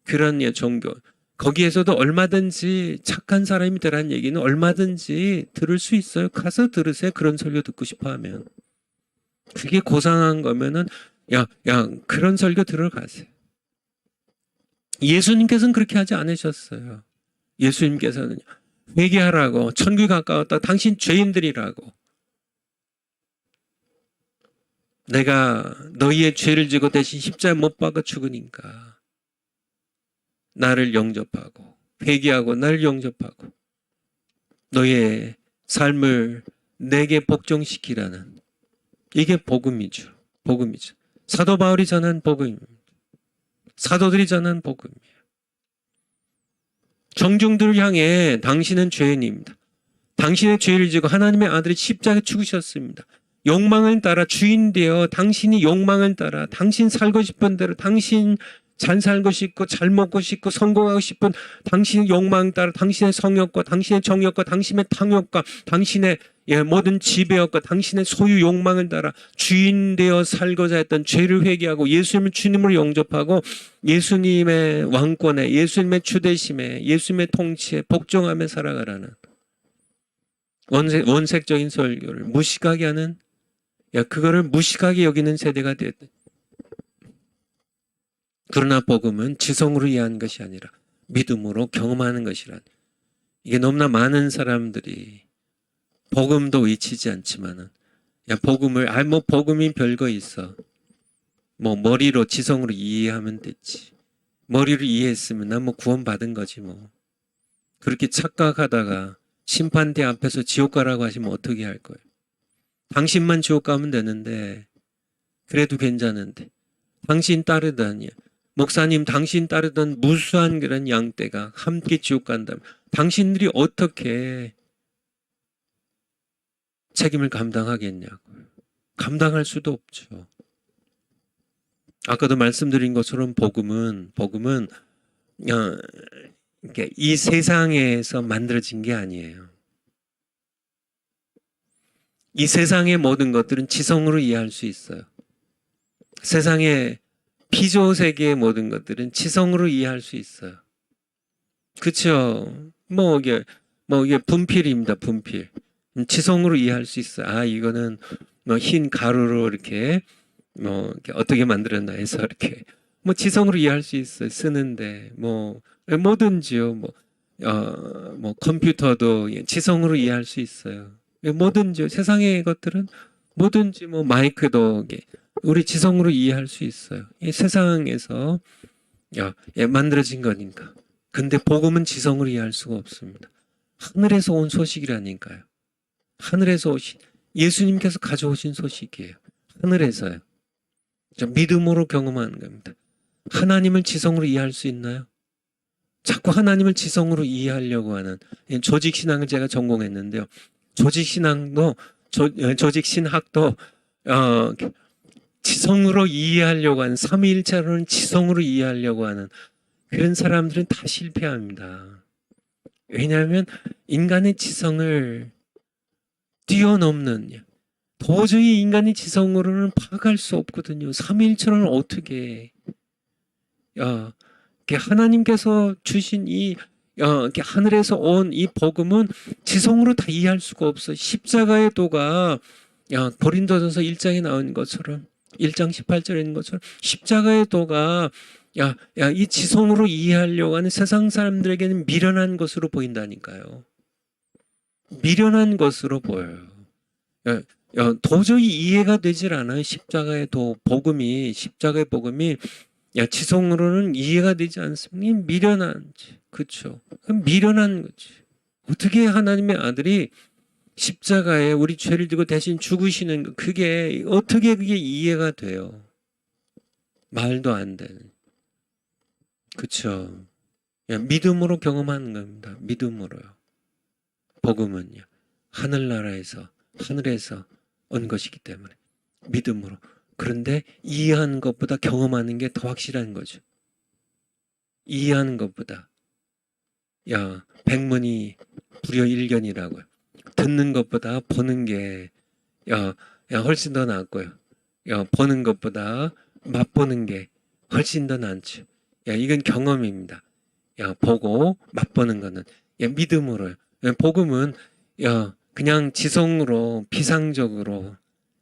그런 종교. 거기에서도 얼마든지 착한 사람이 되라는 얘기는 얼마든지 들을 수 있어요. 가서 들으세요. 그런 설교 듣고 싶어 하면. 그게 고상한 거면은 그런 설교 들어가세요. 예수님께서는 그렇게 하지 않으셨어요. 예수님께서는 회개하라고, 천국에 가까웠다, 당신 죄인들이라고, 내가 너희의 죄를 지고 대신 십자가에 못 박아 죽으니까 나를 영접하고 회개하고 나를 영접하고 너의 삶을 내게 복종시키라는, 이게 복음이죠. 사도 바울이 전한 복음입니다. 사도들이 전한 복음이에요. 청중들을 향해 당신은 죄인입니다. 당신의 죄를 지고 하나님의 아들이 십자가에 죽으셨습니다. 욕망을 따라 주인 되어 당신이 욕망을 따라 당신 살고 싶은 대로, 당신 잘 살고 싶고 잘 먹고 싶고 성공하고 싶은 당신의 욕망 따라 당신의 성욕과 당신의 정욕과 당신의 탕욕과 당신의 모든 지배욕과 당신의 소유 욕망을 따라 주인 되어 살고자 했던 죄를 회개하고 예수님을 주님으로 영접하고 예수님의 왕권에, 예수님의 주대심에, 예수님의 통치에 복종하며 살아가라는 원색적인 설교를 무식하게 하는, 그거를 무식하게 여기는 세대가 됐다. 그러나 복음은 지성으로 이해하는 것이 아니라 믿음으로 경험하는 것이란, 이게 너무나 많은 사람들이 복음도 외치지 않지만은 복음을 복음이 별거 있어, 머리로 지성으로 이해하면 됐지, 머리로 이해했으면 난 구원 받은 거지 그렇게 착각하다가 심판대 앞에서 지옥 가라고 하시면 어떻게 할 거예요? 당신만 지옥 가면 되는데, 그래도 괜찮은데, 당신 따르다니, 목사님 당신 따르던 무수한 그런 양떼가 함께 지옥 간다면 당신들이 어떻게 책임을 감당하겠냐고요. 감당할 수도 없죠. 아까도 말씀드린 것처럼 복음은 이 세상에서 만들어진 게 아니에요. 이 세상의 모든 것들은 지성으로 이해할 수 있어요. 세상의 피조 세계의 모든 것들은 지성으로 이해할 수 있어요. 그렇죠? 이게 분필입니다. 분필. 지성으로 이해할 수 있어요. 이거는 흰 가루로 이렇게 이렇게 어떻게 만들었나 해서 이렇게 지성으로 이해할 수 있어요. 쓰는데 뭐든지요. 컴퓨터도 지성으로 이해할 수 있어요. 뭐든지 세상의 것들은 뭐든지 마이크도 우리 지성으로 이해할 수 있어요. 이 세상에서 만들어진 거니까. 근데 복음은 지성으로 이해할 수가 없습니다. 하늘에서 온 소식이라니까요. 하늘에서 오신, 예수님께서 가져오신 소식이에요. 하늘에서요. 믿음으로 경험하는 겁니다. 하나님을 지성으로 이해할 수 있나요? 자꾸 하나님을 지성으로 이해하려고 하는 조직신앙을 제가 전공했는데요. 조직신학도 지성으로 이해하려고 하는, 삼위일체로는 지성으로 이해하려고 하는 그런 사람들은 다 실패합니다. 왜냐하면 인간의 지성을 뛰어넘는, 도저히 인간의 지성으로는 파악할 수 없거든요. 삼위일체로는 어떻게 하나님께서 주신 이 하늘에서 온 이 복음은 지성으로 다 이해할 수가 없어. 십자가의 도가 고린도전서 1장에 나온 것처럼, 1장 18절에 있는 것처럼 십자가의 도가 이 지성으로 이해하려고 하는 세상 사람들에게는 미련한 것으로 보인다니까요. 미련한 것으로 보여요. 도저히 이해가 되질 않아요. 십자가의 복음이 지성으로는 이해가 되지 않습니다. 미련한지, 그렇죠? 미련한 거지. 어떻게 하나님의 아들이 십자가에 우리 죄를 지고 대신 죽으시는 거, 그게 어떻게 그게 이해가 돼요? 말도 안 되는. 그렇죠? 믿음으로 경험하는 겁니다. 믿음으로요. 복음은요. 하늘에서 온 것이기 때문에 믿음으로. 그런데 이해하는 것보다 경험하는 게 더 확실한 거죠. 이해하는 것보다. 백문이 불여일견이라고요. 듣는 것보다 보는 게 훨씬 더 낫고요. 보는 것보다 맛보는 게 훨씬 더 낫죠. 이건 경험입니다. 보고 맛보는 거는 믿음으로요. 복음은 그냥 지성으로 비상적으로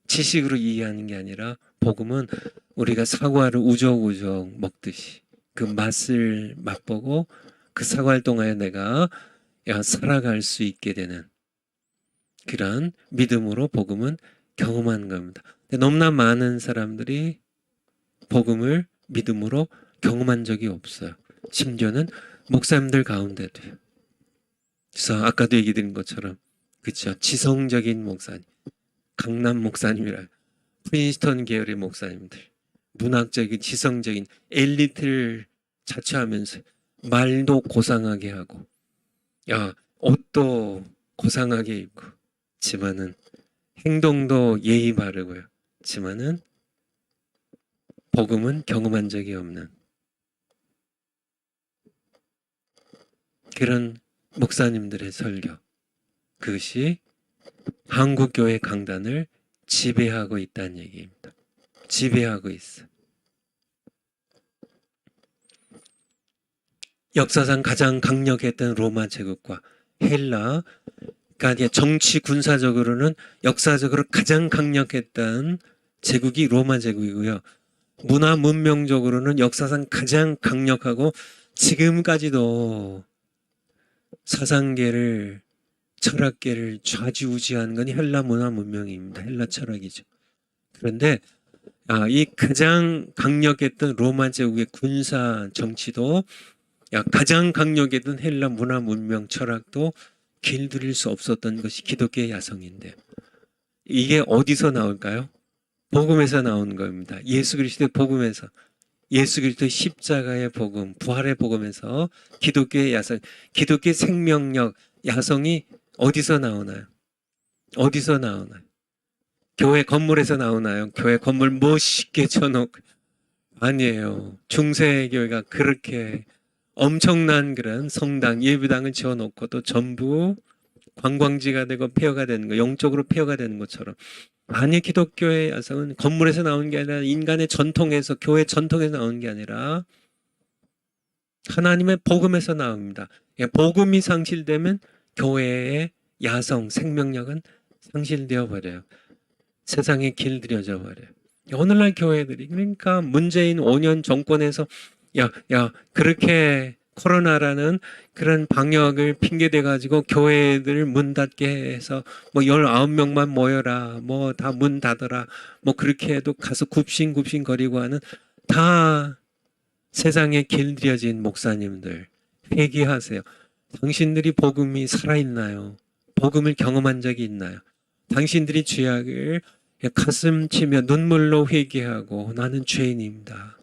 지식으로 이해하는 게 아니라, 복음은 우리가 사과를 우적우적 먹듯이 그 맛을 맛보고 그 사과를 통하여 내가 살아갈 수 있게 되는 그런 믿음으로 복음은 경험하는 겁니다. 근데 너무나 많은 사람들이 복음을 믿음으로 경험한 적이 없어요. 심지어는 목사님들 가운데도요. 그래서 아까도 얘기 드린 것처럼, 그렇죠, 지성적인 목사님, 강남 목사님이라, 프린스턴 계열의 목사님들, 문학적인 지성적인 엘리트를 자처하면서 말도 고상하게 하고 옷도 고상하게 입고, 지만은 행동도 예의 바르고요. 지만은 복음은 경험한 적이 없는 그런 목사님들의 설교, 그것이 한국교회 강단을 지배하고 있다는 얘기입니다. 지배하고 있어. 역사상 가장 강력했던 로마 제국과 헬라, 그러니까 정치 군사적으로는 역사적으로 가장 강력했던 제국이 로마 제국이고요. 문화 문명적으로는 역사상 가장 강력하고 지금까지도 사상계를, 철학계를 좌지우지하는 건 헬라 문화 문명입니다. 헬라 철학이죠. 그런데 이 가장 강력했던 로마 제국의 군사 정치도, 가장 강력했던 헬라 문화 문명 철학도 길들일 수 없었던 것이 기독교의 야성인데, 이게 어디서 나올까요? 복음에서 나오는 겁니다. 예수 그리스도의 복음에서, 예수 그리스도의 십자가의 복음, 부활의 복음에서 기독교의 야성, 기독교의 생명력, 야성이 어디서 나오나요? 어디서 나오나요? 교회 건물에서 나오나요? 교회 건물 멋있게 쳐놓고. 아니에요. 중세교회가 그렇게 엄청난 그런 성당, 예배당을 지어놓고도 전부 관광지가 되고 폐허가 되는 거, 영적으로 폐허가 되는 것처럼. 아니, 기독교의 야성은 건물에서 나오는 게 아니라 인간의 전통에서, 교회 전통에서 나오는 게 아니라 하나님의 복음에서 나옵니다. 복음이 상실되면 교회의 야성, 생명력은 상실되어 버려요. 세상에 길들여져 버려요. 오늘날 교회들이, 그러니까 문재인 5년 정권에서 그렇게 코로나라는 그런 방역을 핑계대 가지고 교회들 문 닫게 해서 19명만 모여라, 다 문 닫아라, 그렇게 해도 가서 굽신굽신 거리고 하는, 다 세상에 길들여진 목사님들, 회개하세요. 당신들이 복음이 살아있나요? 복음을 경험한 적이 있나요? 당신들이 죄악을 가슴 치며 눈물로 회개하고, 나는 죄인입니다,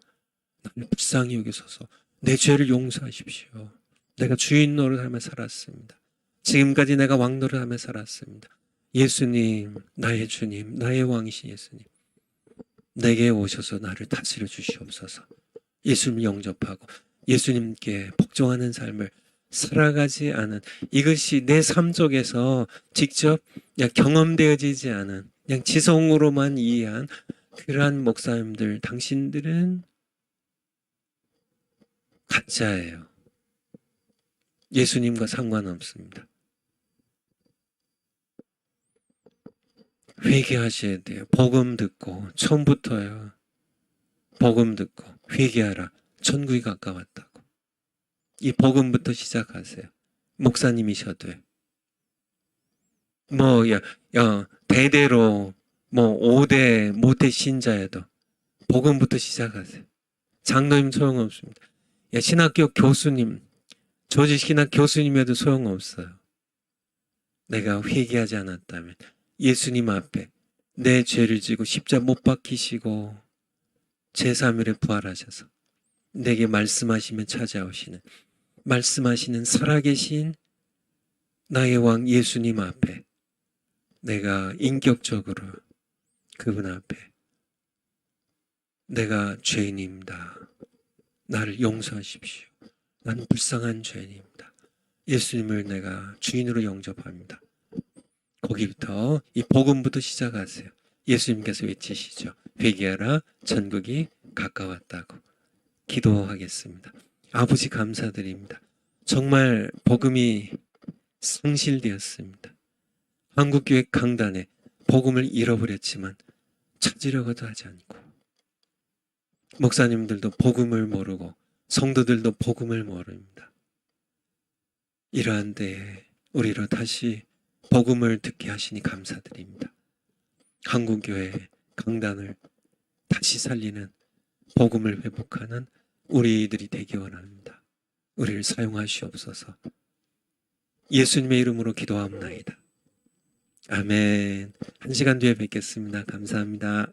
나를 불쌍히 여기소서, 내 죄를 용서하십시오, 내가 주인 노릇하며 살았습니다, 지금까지 내가 왕 노릇하며 살았습니다, 예수님, 나의 주님, 나의 왕이신 예수님, 내게 오셔서 나를 다스려 주시옵소서. 예수님 영접하고 예수님께 복종하는 삶을 살아가지 않은, 이것이 내 삶 속에서 직접 그냥 경험되어지지 않은, 그냥 지성으로만 이해한 그러한 목사님들, 당신들은 가짜예요. 예수님과 상관없습니다. 회개하셔야 돼요. 복음 듣고 처음부터요. 복음 듣고 회개하라. 천국이 가까웠다고. 이 복음부터 시작하세요. 목사님이셔도요. 대대로 5대 모태 신자여도 복음부터 시작하세요. 장로님 소용없습니다. 신학교 교수님, 조지 신학 교수님이어도 소용없어요. 내가 회개하지 않았다면 예수님 앞에 내 죄를 지고 십자 못 박히시고 제3일에 부활하셔서 내게 말씀하시면 찾아오시는, 말씀하시는 살아계신 나의 왕 예수님 앞에 내가 인격적으로 그분 앞에 내가 죄인입니다. 나를 용서하십시오. 나는 불쌍한 죄인입니다. 예수님을 내가 주인으로 영접합니다. 거기부터 이 복음부터 시작하세요. 예수님께서 외치시죠. 회개하라, 천국이 가까웠다고. 기도하겠습니다. 아버지 감사드립니다. 정말 복음이 상실되었습니다. 한국교회 강단에 복음을 잃어버렸지만 찾으려고도 하지 않고, 목사님들도 복음을 모르고 성도들도 복음을 모릅니다. 이러한 때에 우리로 다시 복음을 듣게 하시니 감사드립니다. 한국교회 강단을 다시 살리는, 복음을 회복하는 우리들이 되기 원합니다. 우리를 사용하시옵소서. 예수님의 이름으로 기도하옵나이다. 아멘. 1시간 뒤에 뵙겠습니다. 감사합니다.